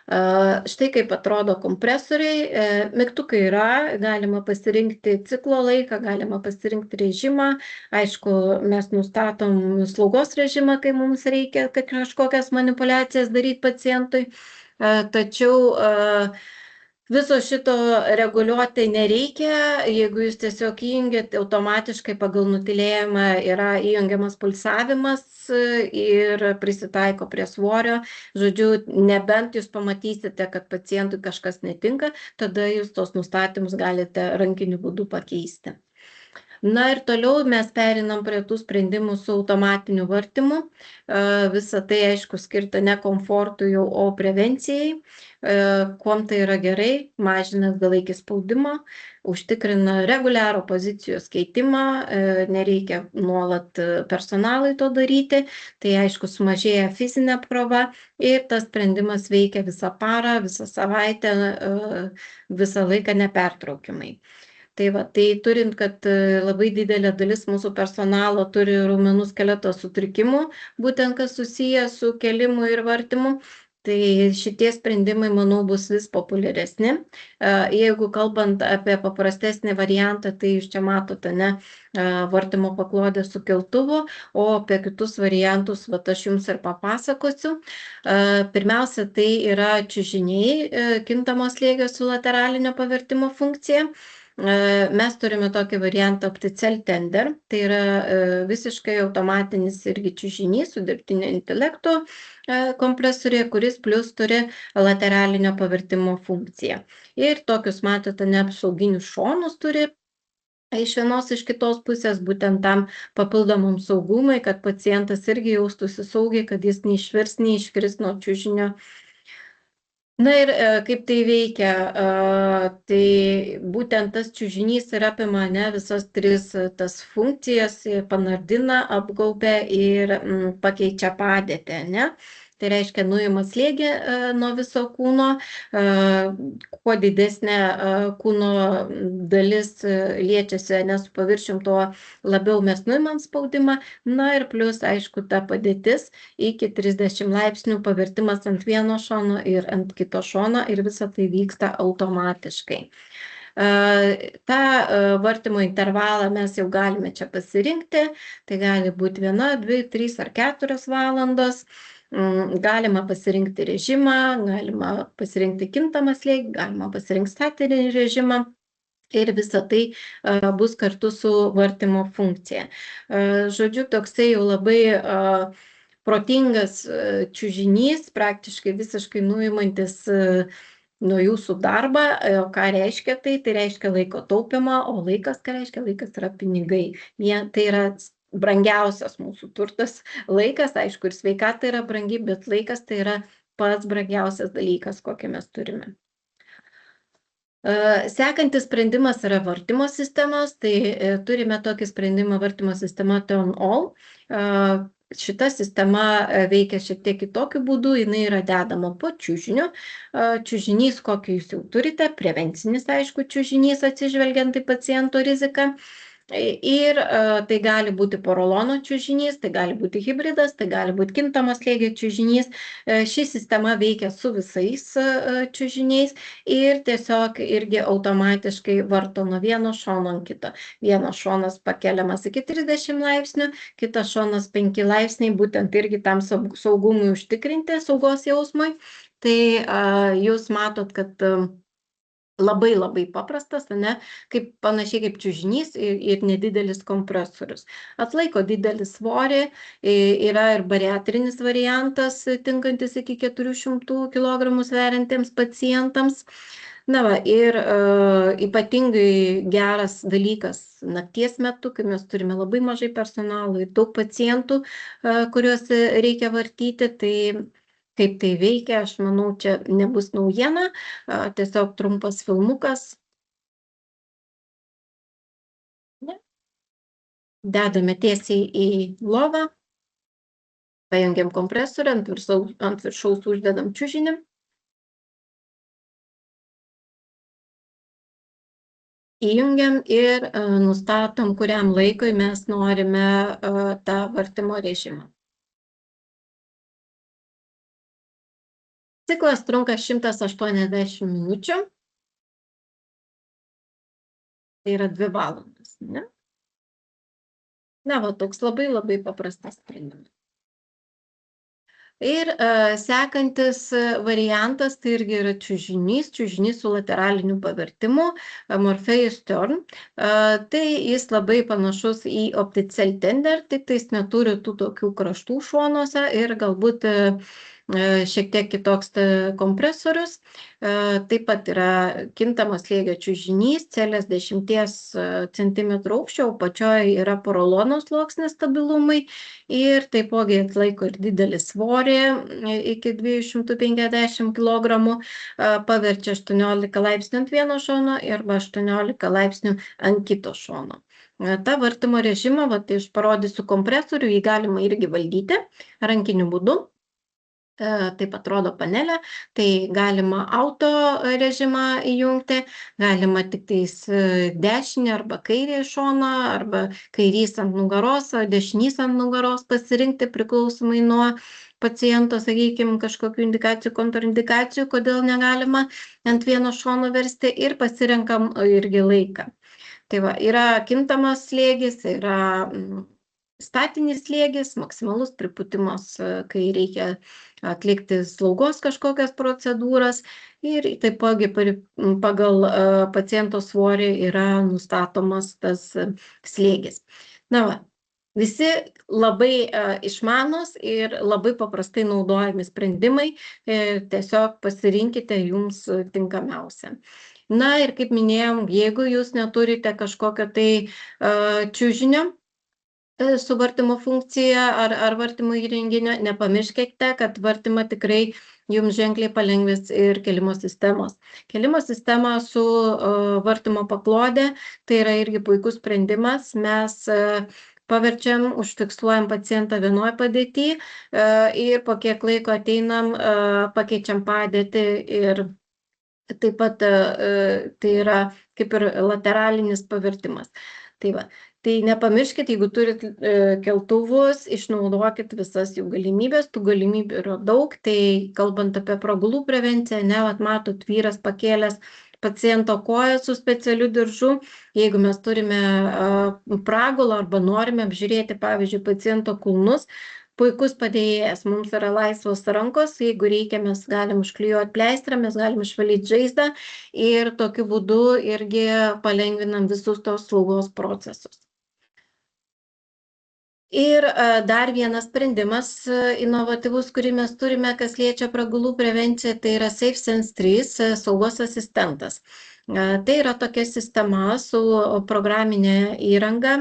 Štai kaip atrodo kompresoriai, mygtukai yra, galima pasirinkti ciklo laiką, galima pasirinkti režimą, aišku, mes nustatom slaugos režimą, kai mums reikia kažkokias manipulacijas daryti pacientui, tačiau viso šito reguliuoti nereikia, jeigu jūs tiesiog įjungiat, automatiškai pagal nutylėjimą yra įjungiamas pulsavimas ir prisitaiko prie svorio. Žodžiu, nebent jūs pamatysite, kad pacientui kažkas netinka, tada jūs tos nustatymus galite rankiniu būdu pakeisti. Na ir toliau mes perinam prie tų sprendimų su automatiniu vartymu. Visa tai, aišku, skirta ne komfortui, o prevencijai. Kuom tai yra gerai, mažina ilgalaikį spaudimą, užtikrina reguliarų pozicijos keitimą, nereikia nuolat personalui to daryti, tai aišku sumažėja fizinė apkrova ir tas sprendimas veikia visą parą, visą savaitę, visą laiką nepertraukimai. Tai turint, kad labai didelė dalis mūsų personalo turi raumenų skeleto sutrikimų, būtent kas susiję su kėlimu ir vartymu, tai šitie sprendimai, manau, bus vis populiaresni. Jeigu kalbant apie paprastesnį variantą, tai jūs čia matote, vartymo paklodę su keltuvu, o apie kitus variantus, aš jums ir papasakosiu. Pirmiausia, tai yra čiužiniai kintamo slėgio su lateralinio pavertimo funkcija. Mes turime tokį variantą Opticel Tender, tai yra visiškai automatinis irgi čiužinys su dirbtinio intelekto kompresorė, kuris plus turi lateralinio pavertimo funkciją. Ir tokius, matote, neapsauginius šonus turi iš vienos, iš kitos pusės, būtent tam papildomam saugumui, kad pacientas irgi jaustųsi saugiai, kad jis neišvirs, neiškris nuo čiužinio. Na ir kaip tai veikia, tai būtent tas čiužinys ir apima visas tris tas funkcijas, panardina, apgaubia ir pakeičia padėtį, Tai reiškia nuima slėgį nuo viso kūno, kuo didesnė kūno dalis liečiasi su paviršium, tuo labiau mes nuimam spaudimą. Na ir plus, aišku, ta padėtis iki 30 laipsnių pavertimas ant vieno šono ir ant kito šono ir visa tai vyksta automatiškai. Ta vartymo intervalą mes jau galime čia pasirinkti, tai gali būti 1, 2, 3 ar 4 valandos. Galima pasirinkti režimą, galima pasirinkti kintamą slėgį, galima pasirinkti statinį režimą ir visa tai bus kartu su vartymo funkcija. Žodžiu, toksai jau labai protingas čiužinys, praktiškai visiškai nuimantis nuo jūsų darbą. O ką reiškia tai? Tai reiškia laiko taupimą, o laikas, ką reiškia? Laikas yra pinigai. Tai yra brangiausias mūsų turtas laikas, aišku, ir sveikata yra brangi, bet laikas tai yra pats brangiausias dalykas, kokį mes turime. Sekantis sprendimas yra vartymo sistemos, tai turime tokį sprendimą vartymo sistema Turn All. Šita sistema veikia šiek tiek kitokiu būdu, jinai yra dedama po čiužiniu. Čiužinys, kokį jūs jau turite, prevencinis, aišku, čiužinys atsižvelgiant į paciento riziką. Ir tai gali būti porolono čiužinys, tai gali būti hibridas, tai gali būti kintamo slėgio čiužinys. Ši sistema veikia su visais čiužiniais ir tiesiog irgi automatiškai varto nuo vieno šono ant kito. Vienas šonas pakeliamas iki 30 laipsnių, kitas šonas 5 laipsniai, būtent irgi tam saugumui užtikrinti, saugos jausmui. Tai jūs matot, kad labai labai paprastas, ane, panašiai kaip čiužinys ir nedidelis kompresorius. Atlaiko didelį svorį, yra ir bariatrinis variantas, tinkantis iki 400 kg sveriantiems pacientams. Na va, ir ypatingai geras dalykas nakties metu, kai mes turime labai mažai personalo ir daug pacientų, kuriuos reikia vartyti, tai kaip tai veikia, aš manau, čia nebus naujiena, tiesiog trumpas filmukas. Dedame tiesiai į lovą, pajungiam kompresorių, ant viršaus uždedam čiužinį. Įjungiam ir nustatom, kuriam laikui mes norime tą vartimo režimą. Ciklas trunka 180 minučių. Tai yra 2 valandas, ne? Na, va, toks labai labai paprastas sprendimas. Ir sekantis variantas, tai irgi yra čiužinys su lateraliniu pavertimu, Morpheus Turn. Tai jis labai panašus į Opticel Tender, tik tais neturi tų tokių kraštų šonuose ir galbūt šiek tiek kitoks kompresorius. Taip pat yra kintamo slėgio čiužinys, celės 10 cm aukščio, o pačioje yra porolono sluoksnis stabilumui ir taipogi atlaiko ir didelį svorį iki 250 kg, paverčia 18 laipsnių ant vieno šono ir 18 laipsnių ant kito šono. Ta vartimo režimą, tai aš parodysiu kompresorių, jį galima irgi valdyti rankiniu būdu. Taip atrodo panelė, tai galima auto režimą įjungti, galima tik tais dešinį arba kairį šoną, arba kairys ant nugaros, dešinys ant nugaros pasirinkti priklausomai nuo paciento, sakykime, kažkokių indikacijų, kontraindikacijų, kodėl negalima ant vieno šono versti ir pasirenkam irgi laiką. Tai va, yra kintamas slėgis, yra statinis slėgis, maksimalus pripūtimas, kai reikia atlikti slaugos kažkokias procedūras ir taipogi pagal paciento svorį yra nustatomas tas slėgis. Na va, visi labai išmanus ir labai paprastai naudojami sprendimai, tiesiog pasirinkite jums tinkamiausią. Na ir kaip minėjom, jeigu jūs neturite kažkokio tai čiužinio su vartymo funkcija ar vartymo įrenginio, nepamirškite, kad vartymą tikrai jums ženkliai palengvins ir kelimo sistemos. Kelimo sistema su vartymo paklode, tai yra irgi puikus sprendimas. Mes paverčiam, užfiksuojam pacientą vienoje padėtyje ir po kiek laiko ateinam, pakeičiam padėtį ir taip pat tai yra kaip ir lateralinis pavertimas. Tai va. Tai nepamirškit, jeigu turit keltuvus, išnaudokit visas jų galimybės, tų galimybių yra daug, tai kalbant apie pragulų prevenciją, matot, vyras pakėlęs paciento koją su specialiu diržu, jeigu mes turime pragulą arba norime apžiūrėti, pavyzdžiui, paciento kulnus, puikus padėjėjas, mums yra laisvos rankos, jeigu reikia, mes galim užklijuoti pleistrą, mes galim išvalyti žaizdą ir tokiu būdu irgi palengvinam visus tos slaugos procesus. Ir dar vienas sprendimas inovatyvus, kurį mes turime, kas liečia pragulų prevenciją, tai yra SafeSense 3 saugos asistentas. Tai yra tokia sistema su programinė įranga,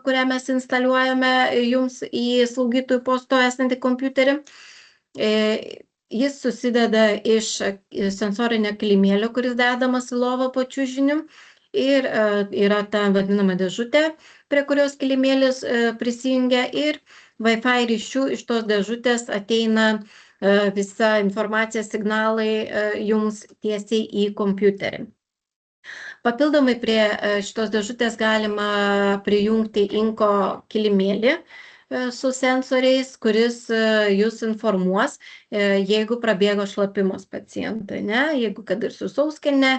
kurią mes instaliuojame jums į slaugytojų posto esantį kompiuterį. Jis susideda iš sensorinio kilimėlio, kuris dedamas į lovą po čiužiniu. Ir yra ta vadinama dėžutė, prie kurios kilimėlis prisijungia ir Wi-Fi ryšių iš tos dėžutės ateina visa informacija, signalai jums tiesiai į kompiuterį. Papildomai prie šitos dėžutės galima prijungti inko kilimėlį su sensoriais, kuris jūs informuos, jeigu prabėgo šlapimas pacientui, ne? Jeigu kad ir su sauskelne,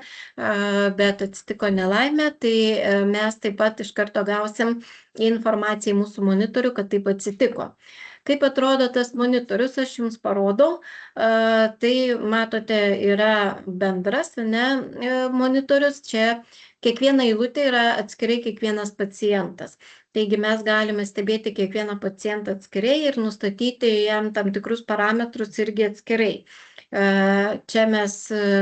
bet atsitiko nelaimė, tai mes taip pat iš karto gausim informaciją į mūsų monitorių, kad taip atsitiko. Kaip atrodo tas monitorius, aš jums parodau. Tai matote, yra bendras, ne, monitorius. Čia kiekviena eilutė yra atskirai kiekvienas pacientas. Taigi mes galime stebėti kiekvieną pacientą atskirai ir nustatyti jam tam tikrus parametrus irgi atskirai. Čia mes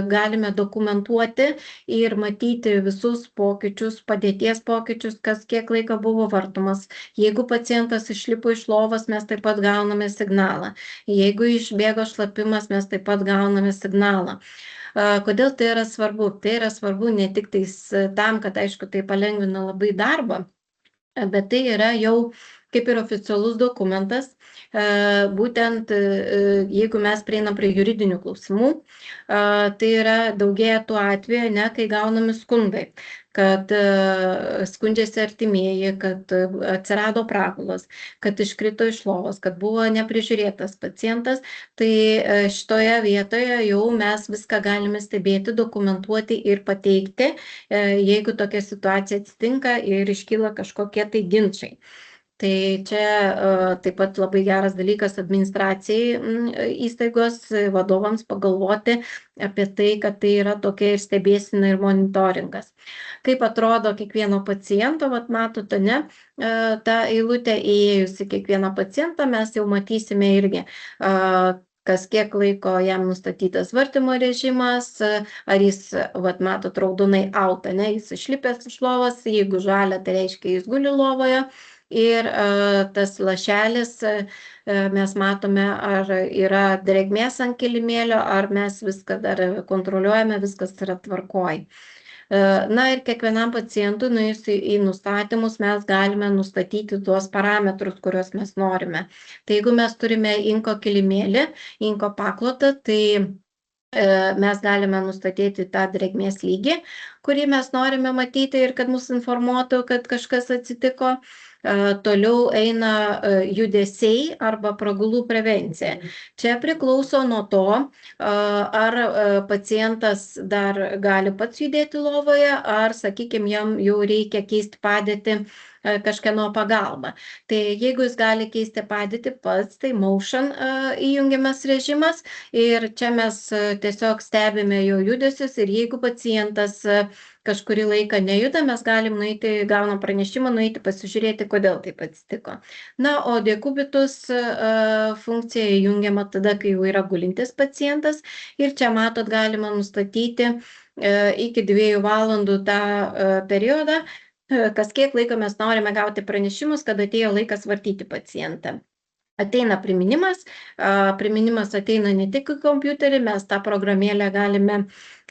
galime dokumentuoti ir matyti visus pokyčius, padėties pokyčius, kas kiek laiko buvo vartomas. Jeigu pacientas išlipo iš lovos, mes taip pat gauname signalą. Jeigu išbėgo šlapimas, mes taip pat gauname signalą. Kodėl tai yra svarbu? Tai yra svarbu ne tik tais tam, kad, aišku, tai palengvina labai darbą, bet tai yra jau kaip ir oficialus dokumentas, būtent jeigu mes prieinam prie juridinių klausimų, tai yra daugėja tų atvejų, ne, kai gaunami skundai, kad skundžiasi artimieji, kad atsirado prakalas, kad iškrito iš lovos, kad buvo neprižiūrėtas pacientas, tai šitoje vietoje jau mes viską galime stebėti, dokumentuoti ir pateikti, jeigu tokia situacija atsitinka ir iškyla kažkokie tai ginčai. Tai čia taip pat labai geras dalykas administracijai įstaigos vadovams pagalvoti apie tai, kad tai yra tokia ir stebėsina ir monitoringas. Kaip atrodo kiekvieno paciento, vat matote, ne, tą eilutę įėjus į kiekvieną pacientą, mes jau matysime irgi, kas kiek laiko jam nustatytas vartymo režimas, ar jis, vat matot, raudonai out, ne, jis išlipęs iš lovos, jeigu žalia, tai reiškia jis guli lovoje. Ir tas lašelis, mes matome, ar yra drėgmės ant kilimėlio, ar mes viską dar kontroliuojame, viskas yra tvarkoj. Na ir kiekvienam pacientui, nuėjus į nustatymus, mes galime nustatyti tuos parametrus, kuriuos mes norime. Tai jeigu mes turime inko kilimėlį, inko paklotą, tai mes galime nustatyti tą drėgmės lygį, kurį mes norime matyti ir kad mus informuotų, kad kažkas atsitiko. Toliau eina judesiai arba pragulų prevencija. Čia priklauso nuo to, ar pacientas dar gali pats judėti lovoje, ar, sakykime, jam jau reikia keisti padėtį kažkieno pagalba. Tai jeigu jis gali keisti padėtį pats, tai motion įjungiamas režimas ir čia mes tiesiog stebime jo judesius ir jeigu pacientas kažkurį laiką nejuda, mes galim nueiti, gaunam pranešimą, nueiti pasižiūrėti, kodėl taip atsitiko. Na, o dekubitus funkcija įjungiama tada, kai jau yra gulintis pacientas ir čia matot, galima nustatyti iki 2 valandų tą periodą, kas kiek laiko mes norime gauti pranešimus, kad atėjo laikas vartyti pacientą. Ateina priminimas, priminimas ateina ne tik į kompiuterį, mes tą programėlę galime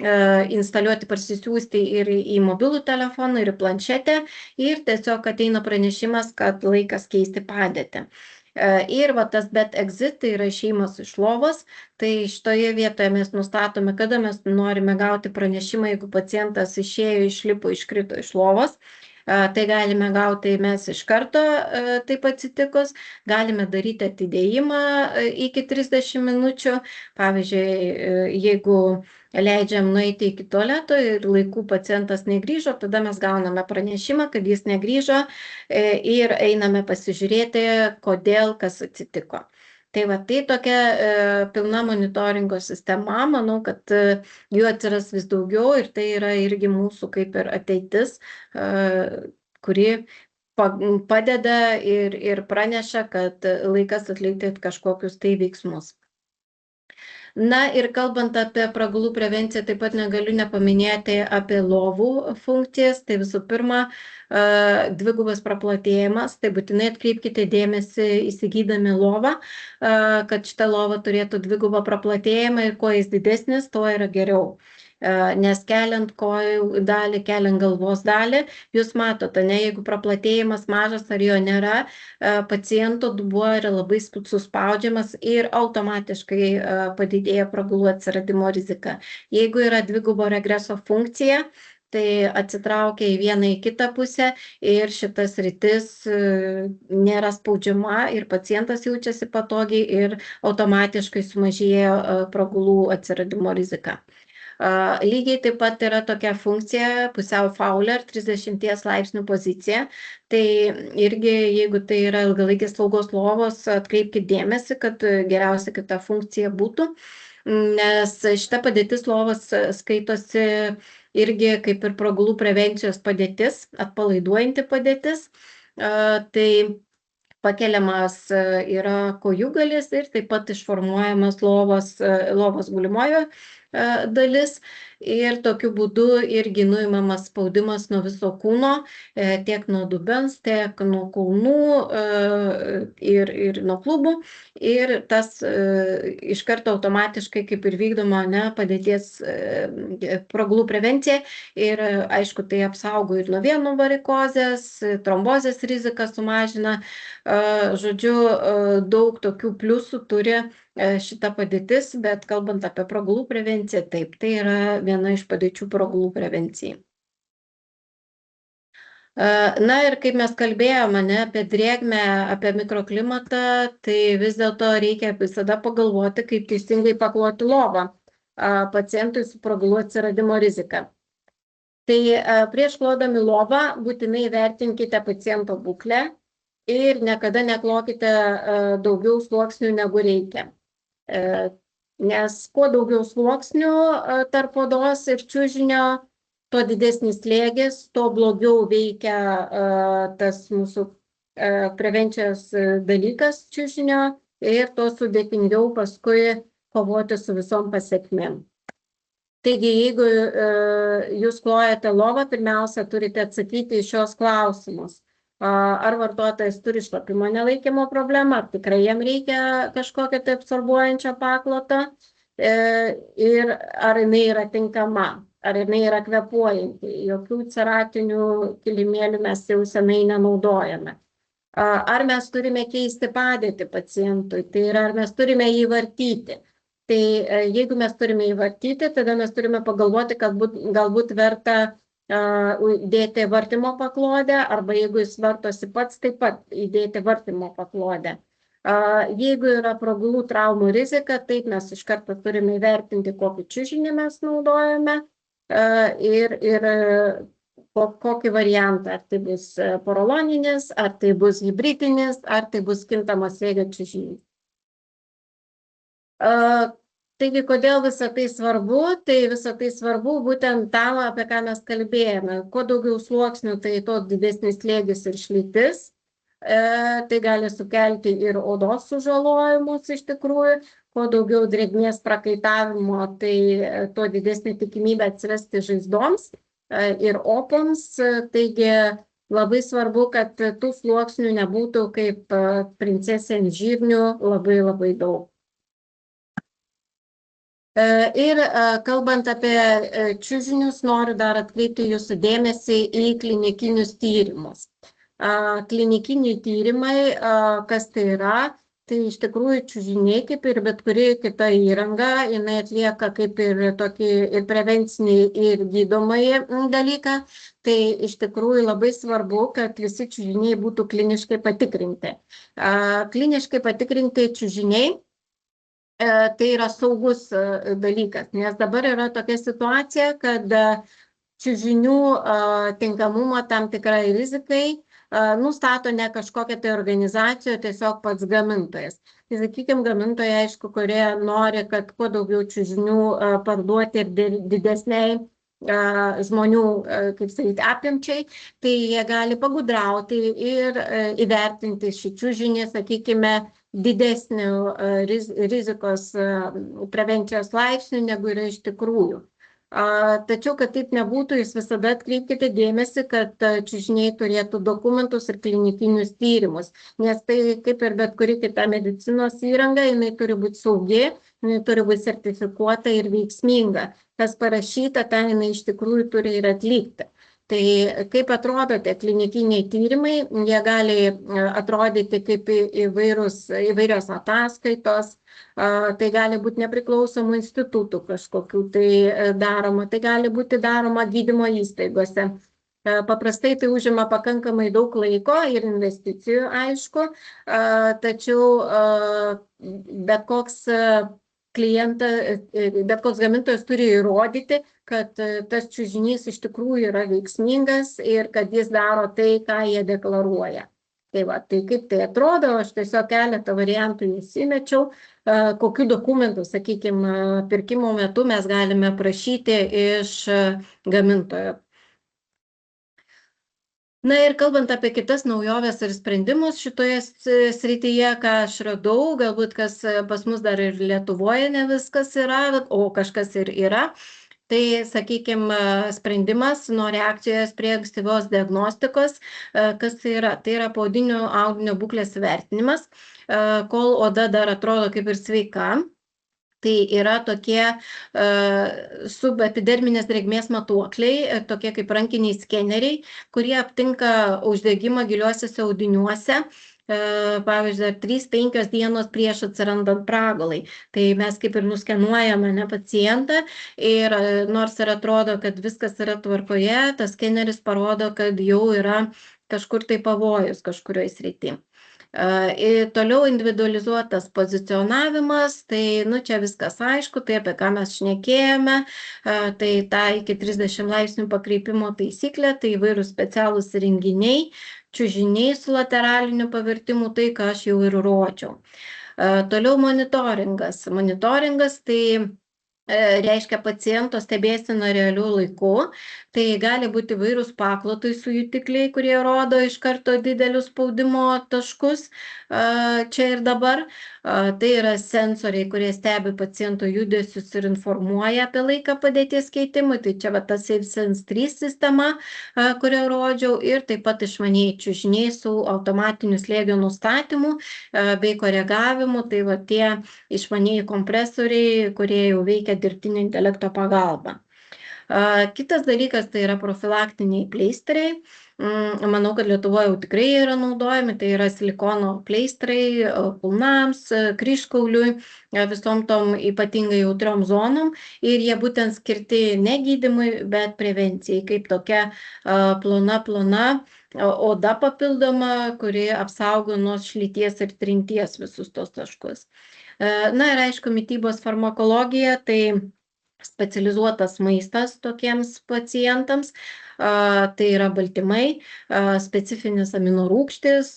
instaliuoti, parsisiųsti ir į mobilų telefoną, ir į planšetę, ir tiesiog ateina pranešimas, kad laikas keisti padėtį. Ir va tas bet exit, tai yra išėjimas iš lovos, tai šitoje vietoje mes nustatome, kada mes norime gauti pranešimą, jeigu pacientas išėjo, išlipo, iškrito iš lovos. Tai galime gauti mes iš karto, taip atsitikus, galime daryti atidėjimą iki 30 minučių. Pavyzdžiui, jeigu leidžiam nueiti iki tualeto ir laiku pacientas negrįžo, tada mes gauname pranešimą, kad jis negrįžo ir einame pasižiūrėti, kodėl, kas atsitiko. Tai va, tai tokia pilna monitoringo sistema, manau, kad jų atsiras vis daugiau ir tai yra irgi mūsų kaip ir ateitis, kuri padeda ir praneša, kad laikas atlikti kažkokius tai veiksmus. Na ir kalbant apie pragulų prevenciją, taip pat negaliu nepaminėti apie lovų funkcijas. Tai visų pirma, dvigubas praplatėjimas, tai būtinai atkreipkite dėmesį įsigydami lovą, kad šita lova turėtų dvigubą praplatėjimą ir kuo jis didesnis, tuo yra geriau. Nes keliant kojų dalį, keliant galvos dalį, jūs matote, ne, jeigu praplatėjimas mažas ar jo nėra, paciento dubuo yra labai suspaudžiamas ir automatiškai padidėja pragulų atsiradimo rizika. Jeigu yra dvigubo regreso funkcija, tai atsitraukia į vieną į kitą pusę ir šita sritis nėra spaudžiama ir pacientas jaučiasi patogiai ir automatiškai sumažėja pragulų atsiradimo rizika. Lygiai taip pat yra tokia funkcija pusiau Fowler 30 laipsnių pozicija. Tai irgi, jeigu tai yra ilgalaikės slaugos lovos, atkreipkite dėmesį, kad geriausia, kad ta funkcija būtų, nes šita padėtis lovos skaitosi irgi kaip ir pragulų prevencijos padėtis, atpalaiduojanti padėtis. Tai pakeliamas yra kojūgalis ir taip pat išformuojamas lovos gulimojo dalis ir tokiu būdu irgi nuimamas spaudimas nuo viso kūno, tiek nuo dubens, tiek nuo kulnų ir nuo klubų. Ir tas iš karto automatiškai kaip ir vykdoma padėties pragulų prevencija ir aišku, tai apsaugo ir nuo venų varikozės, trombozės riziką sumažina. Žodžiu, daug tokių pliusų turi šita padėtis, bet kalbant apie pragulų prevenciją, taip, tai yra viena iš padėčių pragulų prevencijai. Na ir kaip mes kalbėjome apie drėgmę, apie mikroklimatą, tai vis dėlto reikia visada pagalvoti, kaip teisingai pakloti lovą pacientui su pragulų atsiradimo rizika. Tai prieš klodami lovą būtinai vertinkite paciento būklę ir niekada neklokite daugiau sluoksnių negu reikia. Nes kuo daugiau sluoksnių tarp odos ir čiužinio, tuo didesnis slėgis, tuo blogiau veikia tas mūsų prevencijos dalykas čiužinio ir tuo sudėtingiau paskui kovoti su visom pasekmėm. Taigi, jeigu jūs klojate lovą, pirmiausia, turite atsakyti į šios klausimus. Ar vartotojas turi šlapimo nelaikymo problemą, ar tikrai jam reikia kažkokią tai absorbuojančią paklotą ir ar jinai yra tinkama, ar jinai yra kvėpuojanti. Jokių ceratinių kilimėlių mes jau senai nenaudojame. Ar mes turime keisti padėtį pacientui, tai yra, ar mes turime jį vartyti. Tai jeigu mes turime jį vartyti, tada mes turime pagalvoti, kad galbūt verta įdėti vartymo paklodę, arba jeigu jis vartosi pats, taip pat įdėti vartymo paklodę. Jeigu yra pragulų traumų rizika, taip mes iš karto turime įvertinti, kokį čiužinį mes naudojame ir kokį variantą, ar tai bus poroloninis, ar tai bus hibridinis, ar tai bus kintamas slėgio čiužinys. Taigi, kodėl visą tai svarbu? Tai visą tai svarbu būtent tam, apie ką mes kalbėjome. Kuo daugiau sluoksnių, tai tuo didesnis slėgis ir šlytis. Tai gali sukelti ir odos sužalojimus iš tikrųjų. Kuo daugiau drėgmės prakaitavimo, tai tuo didesnė tikimybė atsirasti žaizdoms ir opoms. Taigi, labai svarbu, kad tų sluoksnių nebūtų kaip princesė ant žirnių labai daug. Ir kalbant apie čiužinius, noriu dar atkreipti jūsų dėmesį į klinikinius tyrimus. Klinikiniai tyrimai, kas tai yra, tai iš tikrųjų čiužiniai, kaip ir bet kuri kita įranga, jinai atlieka kaip ir tokį ir prevencinį, ir gydomąjį dalyką. Tai iš tikrųjų labai svarbu, kad visi čiužiniai būtų kliniškai patikrinti. Kliniškai patikrinti čiužiniai tai yra saugus dalykas, nes dabar yra tokia situacija, kad čiužinių tinkamumo tam tikrai rizikai nustato ne kažkokia tai organizacija, tiesiog pats gamintojas. Tai sakykime, gamintojai, aišku, kurie nori, kad kuo daugiau čiužinių parduoti ir didesniai žmonių, kaip sakyti, apimčiai, tai jie gali pagudrauti ir įvertinti šį čiužinį, sakykime, didesnių rizikos prevencijos laipsnių, negu yra iš tikrųjų. Tačiau, kad taip nebūtų, jūs visada atkreipkite dėmesį, kad čiužiniai turėtų dokumentus ir klinikinius tyrimus, nes tai kaip ir bet kuri kita medicinos įranga, jinai turi būti saugi, jinai turi būti sertifikuota ir veiksminga. Kas parašyta, ten jinai iš tikrųjų turi ir atlikti. Tai kaip atrodo tie klinikiniai tyrimai, jie gali atrodyti kaip įvairios ataskaitos, tai gali būti nepriklausomų institutų kažkokių tai daroma, tai gali būti daroma gydymo įstaigose. Paprastai tai užima pakankamai daug laiko ir investicijų, aišku, tačiau bet koks bet koks gamintojas turi įrodyti, kad tas čiužinys iš tikrųjų yra veiksmingas ir kad jis daro tai, ką jie deklaruoja. Tai va, tai kaip tai atrodo, aš tiesiog keletą variantų įsimečiau, kokių dokumentų, sakykime, pirkimo metu mes galime prašyti iš gamintojo. Na ir kalbant apie kitas naujoves ir sprendimus šitoje srityje, ką aš radau, galbūt kas pas mus dar ir Lietuvoje ne viskas yra, o kažkas ir yra, tai, sakykime, sprendimas nuo reakcijos prie ankstyvos diagnostikos, kas tai yra? Tai yra poodinio audinio būklės vertinimas, kol oda dar atrodo kaip ir sveika. Tai yra tokie subepiderminės drėgmės matuokliai, tokie kaip rankiniai skeneriai, kurie aptinka uždegimą giliuosiuose audiniuose, pavyzdžiui, 3-5 dienos prieš atsirandant pragalai. Tai mes kaip ir nuskenuojame pacientą ir nors ir atrodo, kad viskas yra tvarkoje, tas skeneris parodo, kad jau yra kažkur tai pavojus kažkurioje srityje. Ir toliau individualizuotas pozicionavimas, tai čia viskas aišku, tai apie ką mes šnekėjome, tai ta iki 30 laipsnių pakreipimo taisyklė, tai įvairūs specialūs įrenginiai, čiužiniai su lateraliniu pavirtimu, tai ką aš jau ir rodžiau. Toliau monitoringas. Monitoringas tai reiškia paciento stebėsena realiu laiku, tai gali būti įvairūs paklotaisų jutikliai, kurie rodo iš karto didelius spaudimo taškus čia ir dabar. Tai yra sensoriai, kurie stebi paciento judesius ir informuoja apie laiką padėties keitimui. Tai čia ta SafeSense 3 sistema, kurią rodžiau, ir taip pat išmanieji čiužiniai su automatiniu slėgio nustatymu bei koregavimu. Tai tie išmanieji kompresoriai, kurie jau veikia dirbtinio intelekto pagalba. Kitas dalykas tai yra profilaktiniai pleisteriai. Manau, kad Lietuvoje jau tikrai yra naudojami, tai yra silikono pleistrai kulnams, kryžkauliui, visom tom ypatingai jautriom zonom, ir jie būtent skirti ne gydymui, bet prevencijai, kaip tokia plona oda papildoma, kuri apsaugo nuo šlyties ir trinties visus tos taškus. Na ir aišku, mitybos farmakologija, tai specializuotas maistas tokiems pacientams, tai yra baltymai, specifinis aminorūgštis,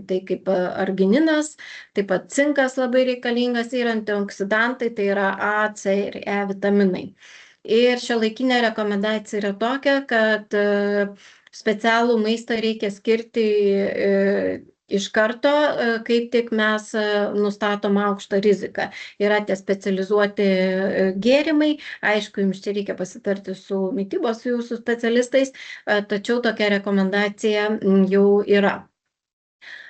tai kaip argininas, taip pat cinkas labai reikalingas, ir antioksidantai, tai yra A, C ir E vitaminai. Ir šiuolaikinė rekomendacija yra tokia, kad specialų maistą reikia skirti iš karto, kaip tik mes nustatom aukštą riziką. Yra tie specializuoti gėrimai, aišku, jums čia reikia pasitarti su mitybos jūsų specialistais, tačiau tokia rekomendacija jau yra.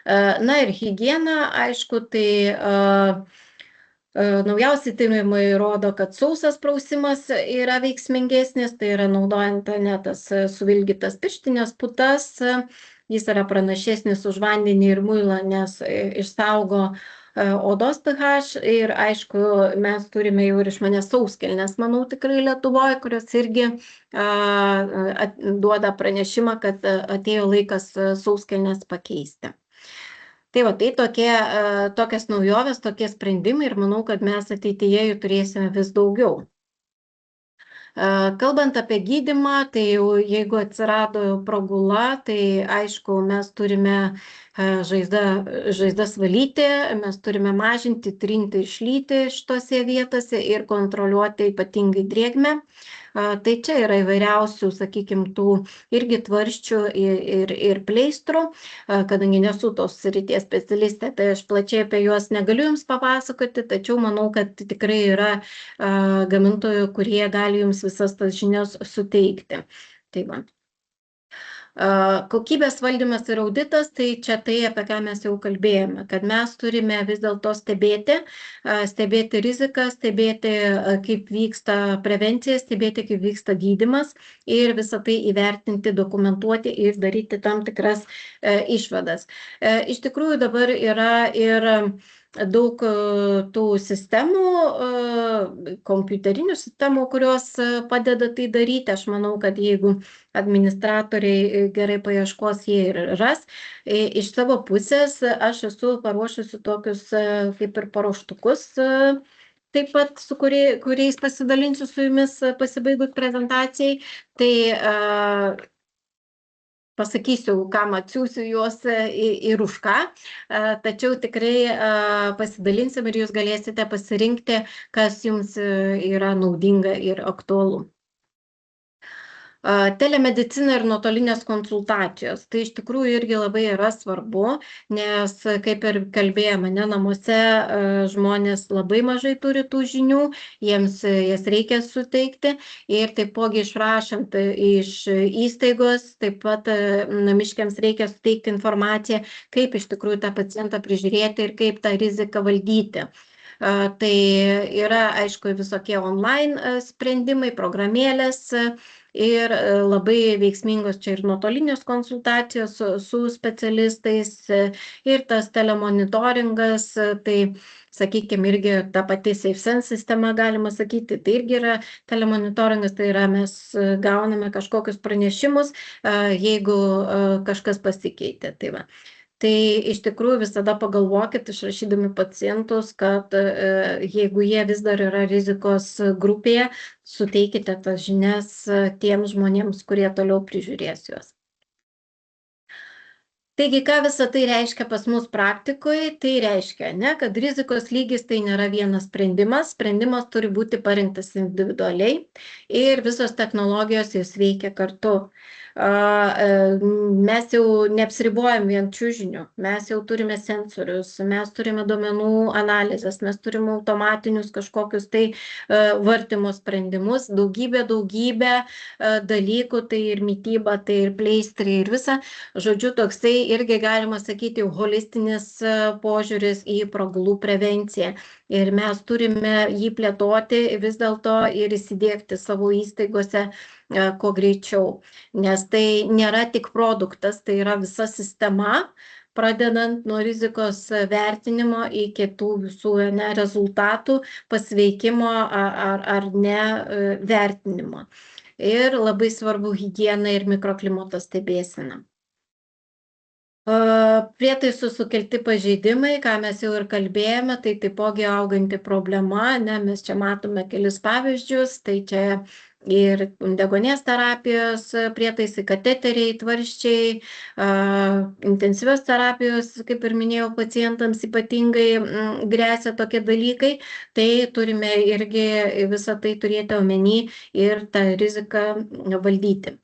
Na ir higiena, aišku, tai naujausi tyrimai rodo, kad sausas prausimas yra veiksmingesnis, tai yra naudojant tas suvilgytas pirštinės putas. Jis yra pranašesnis už vandenį ir muilą, nes išsaugo odos pH, ir aišku, mes turime jau ir išmanias sauskelnes, manau, tikrai Lietuvoje, kurios irgi duoda pranešimą, kad atėjo laikas sauskelnes pakeisti. Tai tai tokias naujovės, tokie sprendimai, ir manau, kad mes ateityje jų turėsime vis daugiau. Kalbant apie gydymą, tai jau jeigu atsirado pragula, tai aišku, mes turime žaizdas valyti, mes turime mažinti, trinti, išlyti šitose vietose ir kontroliuoti ypatingai drėgmę. Tai čia yra įvairiausių, sakykime, tų irgi tvarsčių ir pleistrų, kadangi nesu tos srities specialistė, tai aš plačiai apie juos negaliu jums papasakoti, tačiau manau, kad tikrai yra gamintojų, kurie gali jums visas tas žinias suteikti. Tai va. Kokybės valdymas ir auditas, tai čia tai, apie ką mes jau kalbėjome, kad mes turime vis dėlto stebėti riziką, stebėti, kaip vyksta prevencija, stebėti, kaip vyksta gydymas ir visą tai įvertinti, dokumentuoti ir daryti tam tikras išvadas. Iš tikrųjų dabar yra ir daug tų sistemų, kompiuterinių sistemų, kurios padeda tai daryti. Aš manau, kad jeigu administratoriai gerai paieškos, jie ir ras. Iš savo pusės aš esu paruošusi tokius kaip ir paruoštukus, taip pat su kuriais pasidalinsiu su jumis pasibaigus prezentacijai. Tai pasakysiu, kam atsiųsiu juos ir už ką, tačiau tikrai pasidalinsim ir jūs galėsite pasirinkti, kas jums yra naudinga ir aktualu. Telemedicina ir nuotolinės konsultacijos. Tai iš tikrųjų irgi labai yra svarbu, nes kaip ir kalbėjome, namuose žmonės labai mažai turi tų žinių, jiems jas reikia suteikti ir taipogi išrašant iš įstaigos, taip pat namiškiams reikia suteikti informaciją, kaip iš tikrųjų tą pacientą prižiūrėti ir kaip tą riziką valdyti. Tai yra, aišku, visokie online sprendimai, programėlės, ir labai veiksmingos čia ir nuotolinės konsultacijos su specialistais ir tas telemonitoringas, tai sakykime irgi ta pati SafeSense sistema, galima sakyti, tai irgi yra telemonitoringas, tai yra mes gauname kažkokius pranešimus, jeigu kažkas pasikeitė. Tai va. Tai iš tikrųjų visada pagalvokit, išrašydami pacientus, kad jeigu jie vis dar yra rizikos grupėje, suteikite tas žinias tiems žmonėms, kurie toliau prižiūrės juos. Taigi, ką visą tai reiškia pas mus praktikoje? Tai reiškia, kad rizikos lygis tai nėra vienas sprendimas, sprendimas turi būti parinktas individualiai ir visos technologijos jos veikia kartu. Mes jau neapsiribojam vien čiužiniu, mes jau turime sensorius, mes turime duomenų analizės, mes turime automatinius kažkokius tai vartymo sprendimus, daugybę dalykų, tai ir mityba, tai ir pleistriai ir visa. Žodžiu, toksai irgi galima sakyti holistinis požiūris į pragulų prevenciją. Ir mes turime jį plėtoti vis dėlto ir įsidiegti savo įstaigose kuo greičiau, nes tai nėra tik produktas, tai yra visa sistema, pradedant nuo rizikos vertinimo iki tų visų rezultatų, pasveikimo ar ne vertinimo. Ir labai svarbu higiena ir mikroklimato stebėsena. Prietaisų sukelti pažeidimai, ką mes jau ir kalbėjome, tai taipogi auganti problema, mes čia matome kelis pavyzdžius, tai čia ir deguonies terapijos prietaisai, kateteriai, tvarsčiai, intensyvios terapijos, kaip ir minėjau, pacientams ypatingai gresia tokie dalykai, tai turime irgi visą tai turėti omeny ir tą riziką valdyti.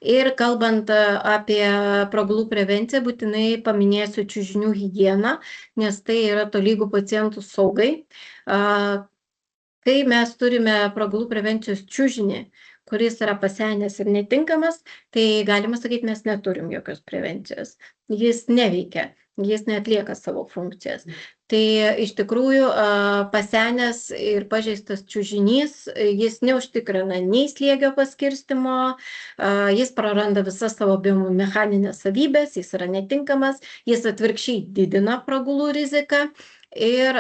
Ir kalbant apie pragulų prevenciją, būtinai paminėsiu čiužinių higieną, nes tai yra tolygų pacientų saugai. Kai mes turime pragulų prevencijos čiužinį, kuris yra pasenęs ir netinkamas, tai galima sakyti, mes neturim jokios prevencijos. Jis neveikia, jis neatlieka savo funkcijas. Tai iš tikrųjų pasenęs ir pažeistas čiužinys, jis neužtikrina nei slėgio paskirstimo, jis praranda visas savo biomechaninės savybės, jis yra netinkamas, jis atvirkščiai didina pragulų riziką. Ir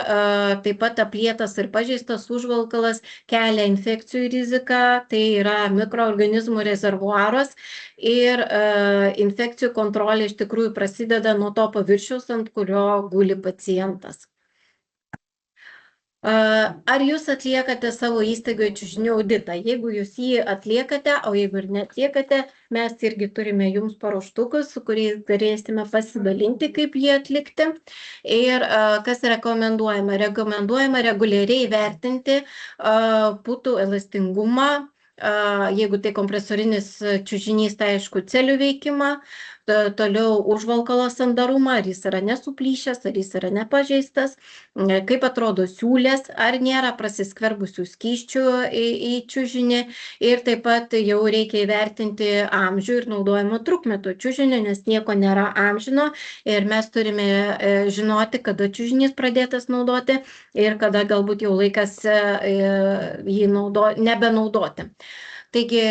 taip pat aplietas ir pažeistas užvalkalas kelia infekcijų riziką, tai yra mikroorganizmų rezervuaras ir infekcijų kontrolė iš tikrųjų prasideda nuo to paviršiaus, ant kurio guli pacientas. Ar jūs atliekate savo įstaigoje čiužinių auditą? Jeigu jūs jį atliekate, o jeigu ir neatliekate, mes irgi turime jums paruoštukus, su kuriais galėsime pasidalinti, kaip jį atlikti. Ir kas rekomenduojama? Rekomenduojama reguliariai vertinti putų elastingumą, jeigu tai kompresorinis čiužinys, tai aišku, celių veikimą, toliau užvalkalo sandarumą, ar jis yra nesuplyšęs, ar jis yra nepažeistas, kaip atrodo siūlės, ar nėra prasiskverbusių skysčių į čiužinį, ir taip pat jau reikia įvertinti amžių ir naudojimo trukmę to čiužinio, nes nieko nėra amžino ir mes turime žinoti, kada čiužinys pradėtas naudoti ir kada galbūt jau laikas jį nebenaudoti. Taigi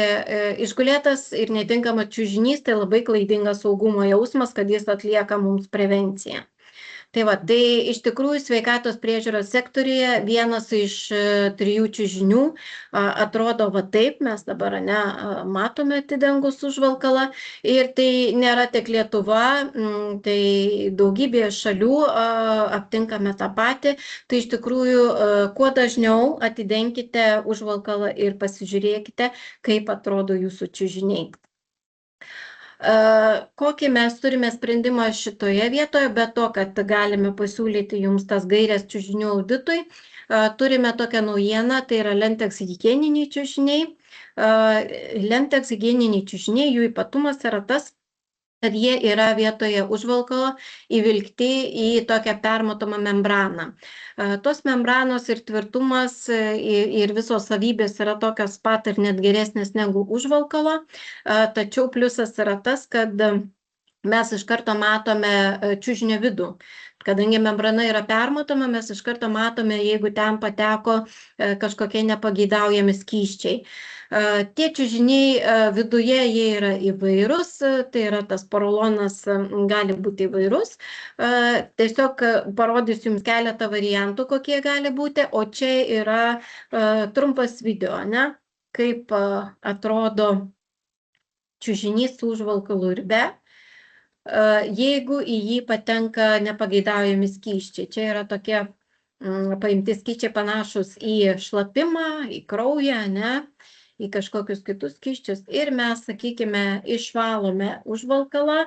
išgulėtas ir netinkamas čiužinys tai labai klaidingas saugumo jausmas, kad jis atlieka mums prevenciją. Tai va, tai iš tikrųjų sveikatos priežiūros sektoriuje vienas iš 3 čiužinių atrodo va taip, mes dabar matome atidengus užvalkalą ir tai nėra tik Lietuva, tai daugybėje šalių aptinkame tą patį. Tai iš tikrųjų kuo dažniau atidenkite užvalkalą ir pasižiūrėkite, kaip atrodo jūsų čiužiniai. Kokį mes turime sprendimą šitoje vietoje, be to, kad galime pasiūlyti jums tas gairias čiužinių auditui, turime tokią naujieną, tai yra Lentex higieniniai čiužiniai. Lentex higieniniai čiužiniai, jų ypatumas yra tas, kad jie yra vietoje užvalkalo įvilkti į tokią permatomą membraną. Tos membranos ir tvirtumas ir visos savybės yra tokios pat ir net geresnės negu užvalkalo, tačiau pliusas yra tas, kad mes iš karto matome čiužinio vidų. Kadangi membrana yra permatoma, mes iš karto matome, jeigu ten pateko kažkokie nepageidaujami skysčiai. Tie čiužiniai viduje jie yra įvairūs, tai yra tas porolonas gali būti įvairus. Tiesiog parodysiu jums keletą variantų, kokie gali būti, o čia yra trumpas video, kaip atrodo čiužinys su užvalkalu ir be, jeigu į jį patenka nepageidaujami skysčiai. Čia yra tokie paimti skysčiai panašus į šlapimą, į kraują, į kažkokius kitus skysčius ir mes, sakykime, išvalome užvalkalą,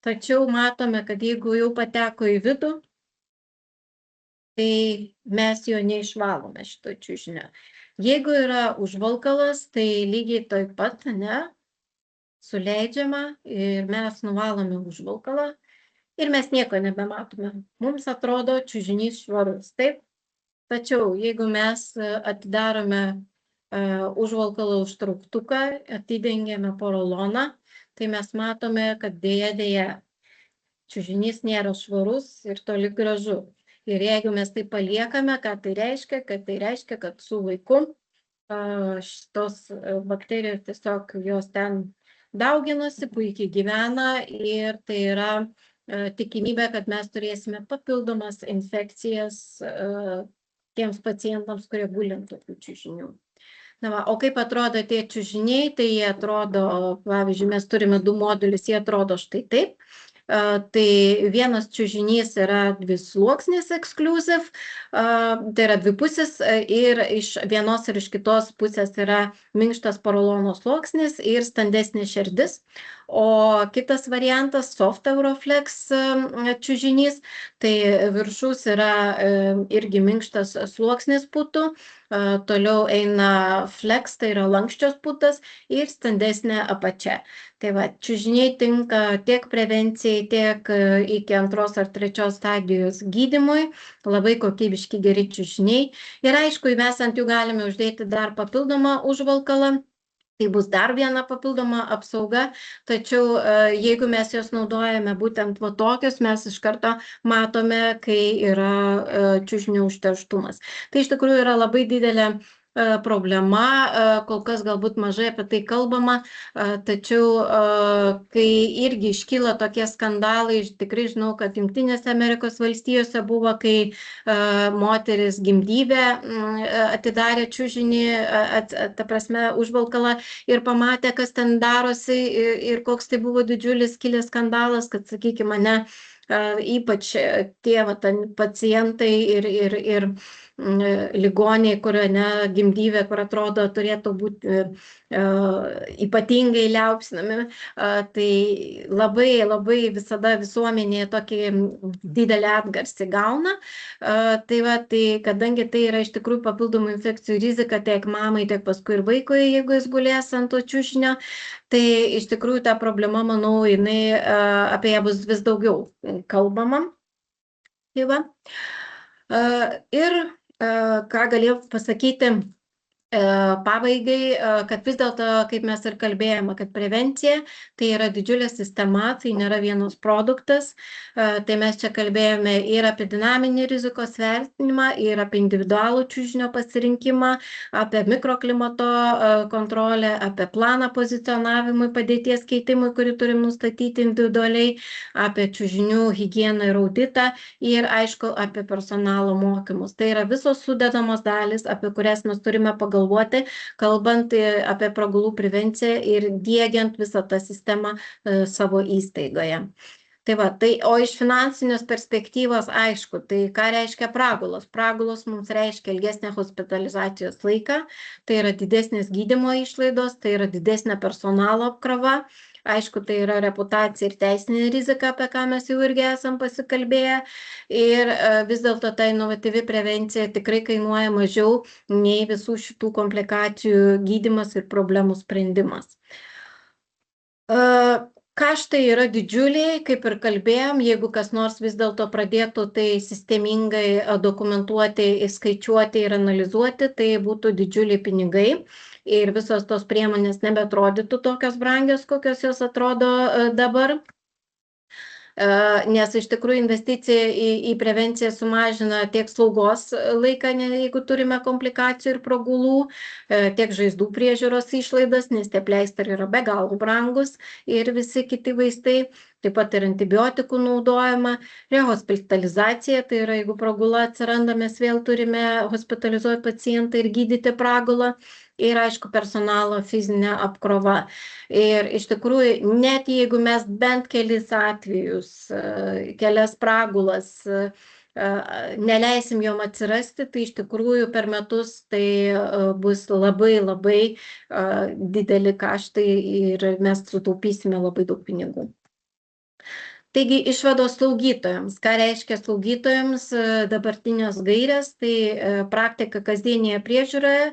tačiau matome, kad jeigu jau pateko į vidų, tai mes jo neišvalome šito čiužinio. Jeigu yra užvalkalas, tai lygiai taip pat, suleidžiama ir mes nuvalome užvalkalą ir mes nieko nebematome. Mums atrodo čiužinys švarus, taip? Tačiau jeigu mes atidarome užvalkalo užtrauktuką, atidengėme poroloną, tai mes matome, kad dėja čiužinys nėra švarus ir toli gražu. Ir jeigu mes tai paliekame, ką tai reiškia? Kad tai reiškia, kad su laiku šitos bakterijos tiesiog jos ten dauginasi, puikiai gyvena ir tai yra tikimybė, kad mes turėsime papildomas infekcijas tiems pacientams, kurie guli ant tokių čiužinių. O kaip atrodo tie čiužiniai, tai jie atrodo, pavyzdžiui, mes turime 2 modulius, jie atrodo štai taip. Tai vienas čiužinys yra dvisluoksnis exclusive, tai yra dvipusis ir iš vienos ir iš kitos pusės yra minkštas porolono sluoksnis ir standesnė šerdis. O kitas variantas soft Euroflex čiužinys, tai viršus yra irgi minkštas sluoksnis putų, toliau eina flex, tai yra lanksčios putas ir standesnė apačia. Tai va, čiužiniai tinka tiek prevencijai, tiek iki 2 ar 3 stadijos gydymui, labai kokybiški geri čiužiniai. Ir aišku, mes ant jų galime uždėti dar papildomą užvalkalą. Tai bus dar viena papildoma apsauga, tačiau jeigu mes jos naudojame būtent va tokius, mes iš karto matome, kai yra čiužinio užterštumas. Tai iš tikrųjų yra labai didelė problema, kol kas galbūt mažai apie tai kalbama, tačiau kai irgi iškyla tokie skandalai, tikrai žinau, kad Jungtinėse Amerikos valstijose buvo, kai moteris gimdyvę atidarė čiužinį, ta prasme, užvalkalą ir pamatė, kas ten darosi ir koks tai buvo didžiulis kilęs skandalas, kad, sakykime, ypač tie pacientai ir ligoniai, kur gimdyvė, kur atrodo turėtų būti ypatingai liaupsinami, tai labai labai visada visuomenėje tokį didelį atgarsį gauna. Tai va, tai kadangi tai yra iš tikrųjų papildomų infekcijų rizika tiek mamai, tiek paskui ir vaikui, jeigu jis gulės ant to čiužinio, tai iš tikrųjų ta problema, manau, jinai apie ją bus vis daugiau kalbama. Tai va. Ir ką galėjau pasakyti pabaigai, kad vis dėlto, kaip mes ir kalbėjome, kad prevencija tai yra didžiulė sistema, tai nėra vienas produktas. Tai mes čia kalbėjome ir apie dinaminį rizikos vertinimą, ir apie individualų čiužinio pasirinkimą, apie mikroklimato kontrolę, apie planą pozicionavimui, padėties keitimui, kurį turim nustatyti individualiai, apie čiužinių higieną ir auditą ir, aišku, apie personalo mokymus. Tai yra visos sudedamos dalis, apie kurias mes turime pagalvoti, kalbant apie pragulų prevenciją ir diegiant visą tą sistemą savo įstaigoje. Tai va, tai, o iš finansinės perspektyvos, aišku, tai ką reiškia pragulos? Pragulos mums reiškia ilgesnę hospitalizacijos laiką, tai yra didesnės gydymo išlaidos, tai yra didesnė personalo apkrova. Aišku, tai yra reputacija ir teisinė rizika, apie ką mes jau irgi esam pasikalbėję. Ir vis dėlto ta inovatyvi prevencija tikrai kainuoja mažiau nei visų šitų komplikacijų gydymas ir problemų sprendimas. Kaštai yra didžiuliai, kaip ir kalbėjom, jeigu kas nors vis dėlto pradėtų tai sistemingai dokumentuoti, skaičiuoti ir analizuoti, tai būtų didžiuliai pinigai ir visos tos priemonės nebeatrodytų tokios brangios, kokios jos atrodo dabar. Nes iš tikrųjų investicija į prevenciją sumažina tiek slaugos laiką, jeigu turime komplikacijų ir pragulų, tiek žaizdų priežiūros išlaidas, nes tie pleistrai yra be galo brangus ir visi kiti vaistai, taip pat ir antibiotikų naudojama, rehospitalizacija, tai yra jeigu pragula atsiranda, mes vėl turime hospitalizuoti pacientą ir gydyti pragulą. Ir, aišku, personalo fizinė apkrova. Ir iš tikrųjų, net jeigu mes bent kelis atvejus, kelias pragulas neleisim jom atsirasti, tai iš tikrųjų per metus tai bus labai labai dideli kaštai ir mes sutaupysime labai daug pinigų. Taigi išvados slaugytojams. Ką reiškia slaugytojams dabartinės gairės? Tai praktika kasdienėje priežiūroje.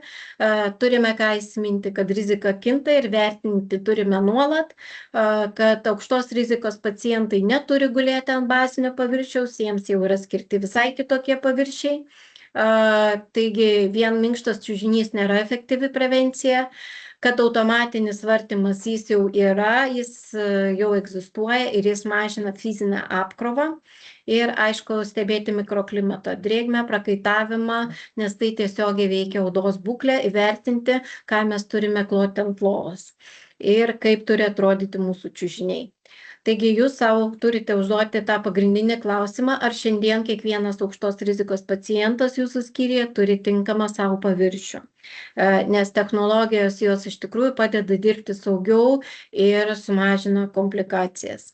Turime ką įsiminti, kad rizika kinta ir vertinti turime nuolat, kad aukštos rizikos pacientai neturi gulėti ant bazinio paviršiaus, jiems jau yra skirti visai kitokie paviršiai. Taigi vien minkštas čiužinys nėra efektyvi prevencija. Kad automatinis vartymas jis jau yra, jis jau egzistuoja ir jis mažina fizinę apkrovą. Ir, aišku, stebėti mikroklimato drėgmę, prakaitavimą, nes tai tiesiogiai veikia odos būklę, įvertinti, ką mes turime kloti ant lovos ir kaip turi atrodyti mūsų čiužiniai. Taigi jūs savo turite užduoti tą pagrindinį klausimą, ar šiandien kiekvienas aukštos rizikos pacientas jūsų skyriuje turi tinkamą savo paviršių. Nes technologijos jos iš tikrųjų padeda dirbti saugiau ir sumažina komplikacijas.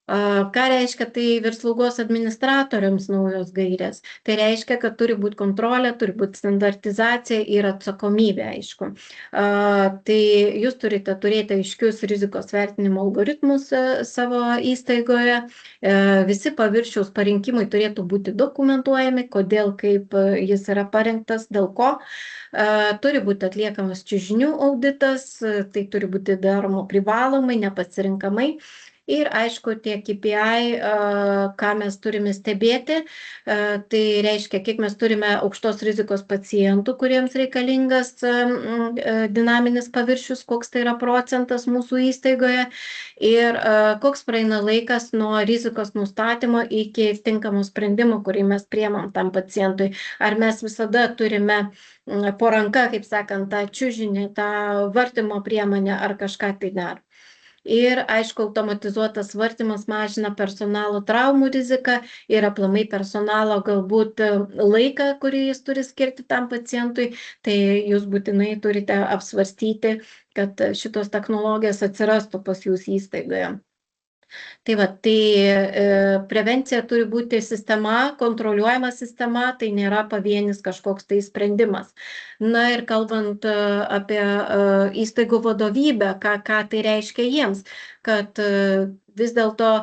Ką reiškia tai ir slaugos administratoriams naujos gairės? Tai reiškia, kad turi būti kontrolė, turi būti standartizacija ir atsakomybė, aišku. Tai jūs turite turėti aiškius rizikos vertinimo algoritmus savo įstaigoje. Visi paviršiaus parinkimai turėtų būti dokumentuojami, kodėl, kaip jis yra parengtas, dėl ko. Turi būti atliekamas čiužinių auditas, tai turi būti daroma privalomai, nepasirinkamai. Ir, aišku, tie KPI, ką mes turime stebėti, tai reiškia, kiek mes turime aukštos rizikos pacientų, kuriems reikalingas dinaminis paviršius, koks tai yra procentas mūsų įstaigoje ir koks praeina laikas nuo rizikos nustatymo iki tinkamo sprendimo, kurį mes priemam tam pacientui. Ar mes visada turime po ranka, kaip sakant, tą čiužinį, tą vartymo priemonę ar kažką tai dar. Ir, aišku, automatizuotas vartymas mažina personalo traumų riziką ir aplamai personalo galbūt laiką, kurį jis turi skirti tam pacientui, tai jūs būtinai turite apsvarstyti, kad šitos technologijos atsirastų pas jūs įstaigoje. Tai va, prevencija turi būti sistema, kontroliuojama sistema, tai nėra pavienis kažkoks tai sprendimas. Na ir kalbant apie įstaigų vadovybę, ką tai reiškia jiems, kad vis dėlto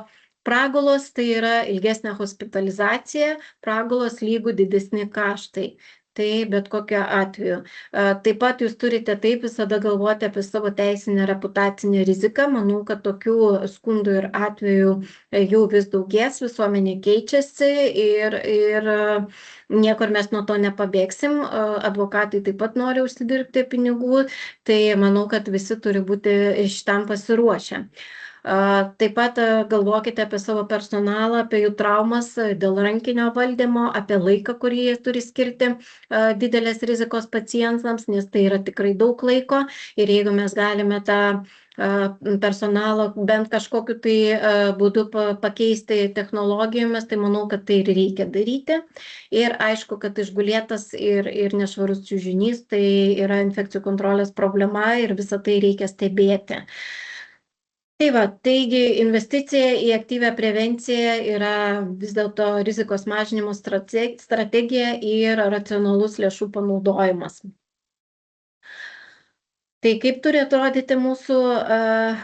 pragulos tai yra ilgesnė hospitalizacija, pragulos lygų didesni kaštai. Tai bet kokiu atveju. Taip pat jūs turite taip visada galvoti apie savo teisinę reputacinę riziką. Manau, kad tokių skundų ir atvejų jų vis daugės, visuomenė keičiasi ir niekur mes nuo to nepabėgsim. Advokatai taip pat nori užsidirbti pinigų, tai manau, kad visi turi būti šitam pasiruošę. Taip pat galvokite apie savo personalą, apie jų traumas dėl rankinio valdymo, apie laiką, kurį jie turi skirti didelės rizikos pacientams, nes tai yra tikrai daug laiko ir jeigu mes galime tą personalą bent kažkokiu tai būdu pakeisti technologijomis, tai manau, kad tai ir reikia daryti. Ir aišku, kad išgulėtas ir nešvarus čiužinys, tai yra infekcijų kontrolės problema ir visą tai reikia stebėti. Tai va, taigi investicija į aktyvią prevenciją yra vis dėlto rizikos mažinimo strategija ir racionalus lėšų panaudojimas. Tai kaip turi atrodyti mūsų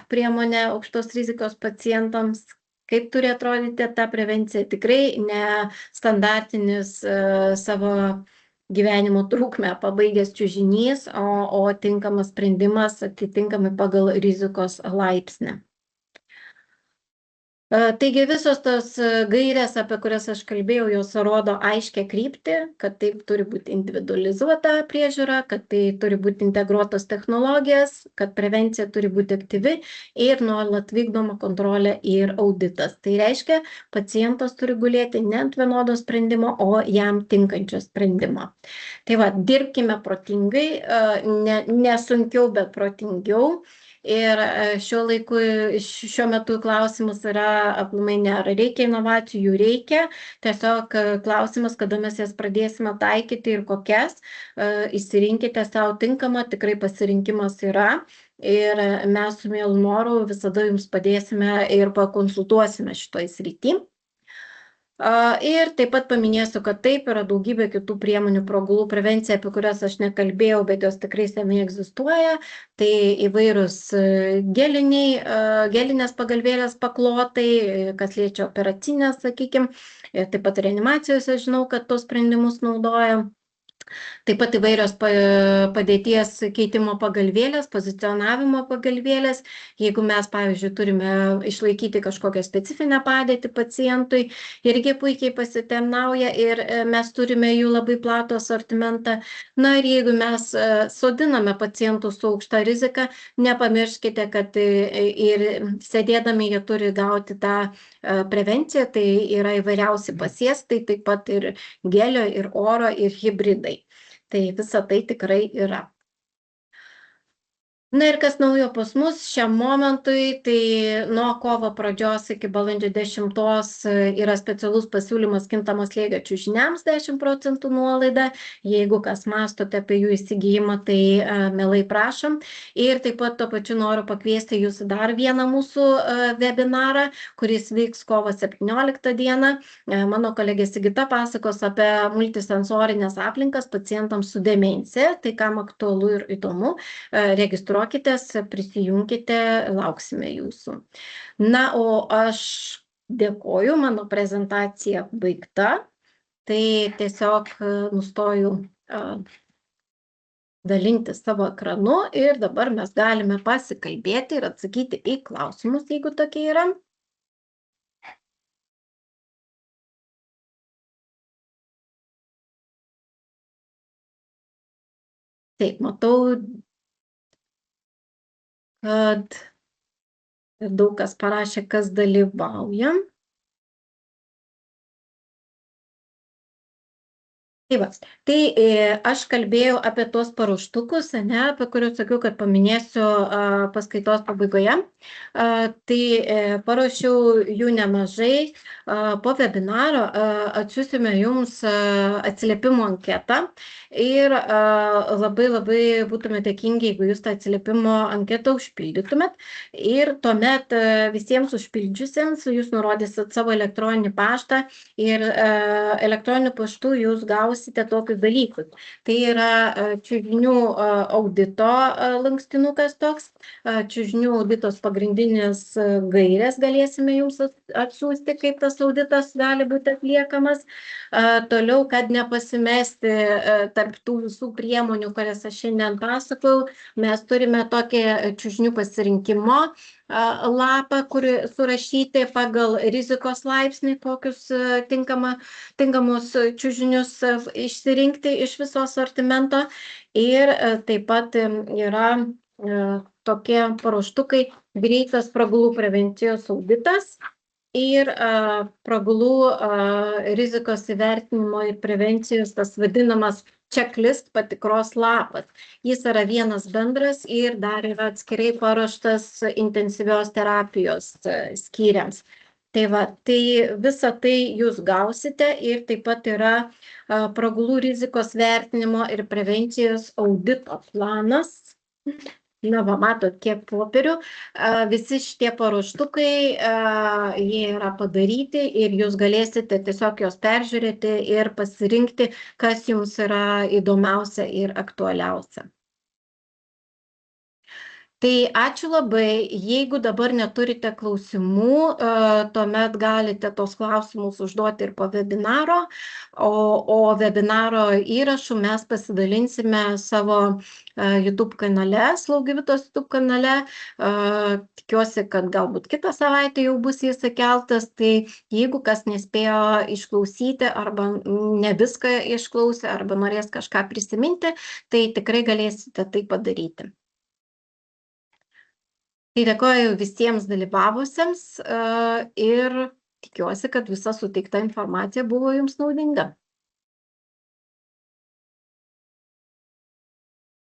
priemonė aukštos rizikos pacientams, kaip turi atrodyti ta prevencija, tikrai ne standartinis savo gyvenimo trukmę pabaigęs čiužinys, o tinkamas sprendimas atitinkamai pagal rizikos laipsnį. Taigi visos tos gairės, apie kurias aš kalbėjau, jos rodo aiškę kryptį, kad taip turi būti individualizuota priežiūra, kad tai turi būti integruotos technologijos, kad prevencija turi būti aktyvi ir nuolat vykdoma kontrolė ir auditas. Tai reiškia, pacientas turi gulėti ne ant vienodo sprendimo, o jam tinkančio sprendimo. Tai va, dirbkime protingai, ne sunkiau, bet protingiau. Ir šiuo metu klausimas yra aplamai ne ar reikia inovacijų, jų reikia, tiesiog klausimas, kada mes jas pradėsime taikyti ir kokias, išsirinkite savo tinkamą, tikrai pasirinkimas yra ir mes su mielu noru visada jums padėsime ir pakonsultuosime šitoj srity. Ir taip pat paminėsiu, kad taip yra daugybė kitų priemonių pragulų prevencija, apie kurias aš nekalbėjau, bet jos tikrai senai egzistuoja. Tai įvairūs gelinės pagalvėlės paklotai, kas liečia operacinės, sakykime, taip pat reanimacijose žinau, kad tos sprendimus naudoja. Taip pat įvairios padėties keitimo pagalvėlės, pozicionavimo pagalvėlės. Jeigu mes, pavyzdžiui, turime išlaikyti kažkokią specifinę padėtį pacientui, irgi puikiai pasitarnauja ir mes turime jų labai platų asortimentą. Na ir jeigu mes sodiname pacientus su aukšta rizika, nepamirškite, kad ir sėdėdami jie turi gauti tą prevenciją, tai yra įvairiausi pasėstai, taip pat ir gelio, ir oro, ir hibridai. Tai visa tai tikrai yra. Na ir kas naujo pas mus šiam momentui, tai nuo kovo pradžios iki balandžio 10 yra specialus pasiūlymas kintamo slėgio čiužiniams 10% nuolaida. Jeigu kas mąstote apie jų įsigijimą, tai mielai prašom. Ir taip pat tuo pačiu noriu pakviesti jūs dar vieną mūsų webinarą, kuris vyks kovo 17 dieną. Mano kolegė Sigita pasakos apie multisensorinės aplinkas pacientams su demencija. Tai kam aktualu ir įdomu, registruokitės, prisijunkite, lauksime jūsų. Na, o aš dėkoju, mano prezentacija baigta, tai tiesiog nustoju dalinti savo ekranu ir dabar mes galime pasikalbėti ir atsakyti į klausimus, jeigu tokie yra. Taip, matau, kad daug kas parašė, kas dalyvauja. Tai va, tai aš kalbėjau apie tuos paruoštukus, apie kuriuos sakiau, kad paminėsiu paskaitos pabaigoje. Tai paruošiau jų nemažai. Po webinaro atsiųsime jums atsiliepimų anketą ir labai būtume dėkingi, jeigu jūs tą atsiliepimo anketą užpildytumėt. Ir tuomet visiems užpildžiusiems jūs nurodysit savo elektroninį paštą ir elektroniniu paštu jūs gausite tokius dalykus. Tai yra čiužinių audito lankstinukas toks, čiužinių auditos pagrindinės gairės galėsime jums atsiųsti, kaip tas auditas gali būti atliekamas. Toliau, kad nepasimesti tarp tų visų priemonių, kurias aš šiandien pasakau, mes turime tokį čiužinių pasirinkimo lapą, kurį surašyti pagal rizikos laipsnį, kokius tinkamus čiužinius išsirinkti iš viso asortimento. Ir taip pat yra tokie paruoštukai greitas pragulų prevencijos auditas ir pragulų rizikos įvertinimo ir prevencijos tas vadinamas checklist patikros lapas. Jis yra vienas bendras ir dar yra atskirai paruoštas intensyvios terapijos skyriams. Tai va, tai visą tai jūs gausite ir taip pat yra pragulų rizikos vertinimo ir prevencijos audito planas. Na, va, matot, kiek popierių. Visi šitie paruoštukai, jie yra padaryti ir jūs galėsite tiesiog juos peržiūrėti ir pasirinkti, kas jums yra įdomiausia ir aktualiausia. Tai ačiū labai. Jeigu dabar neturite klausimų, tuomet galite tos klausimus užduoti ir po webinaro, o webinaro įrašų mes pasidalinsime savo YouTube kanale, Slaugyvitos YouTube kanale. Tikiuosi, kad galbūt kitą savaitę jau bus jis įkeltas, tai jeigu kas nespėjo išklausyti arba ne viską išklausė arba norės kažką prisiminti, tai tikrai galėsite tai padaryti. Tai dėkoju visiems dalyvavusiems ir tikiuosi, kad visa suteikta informacija buvo jums naudinga.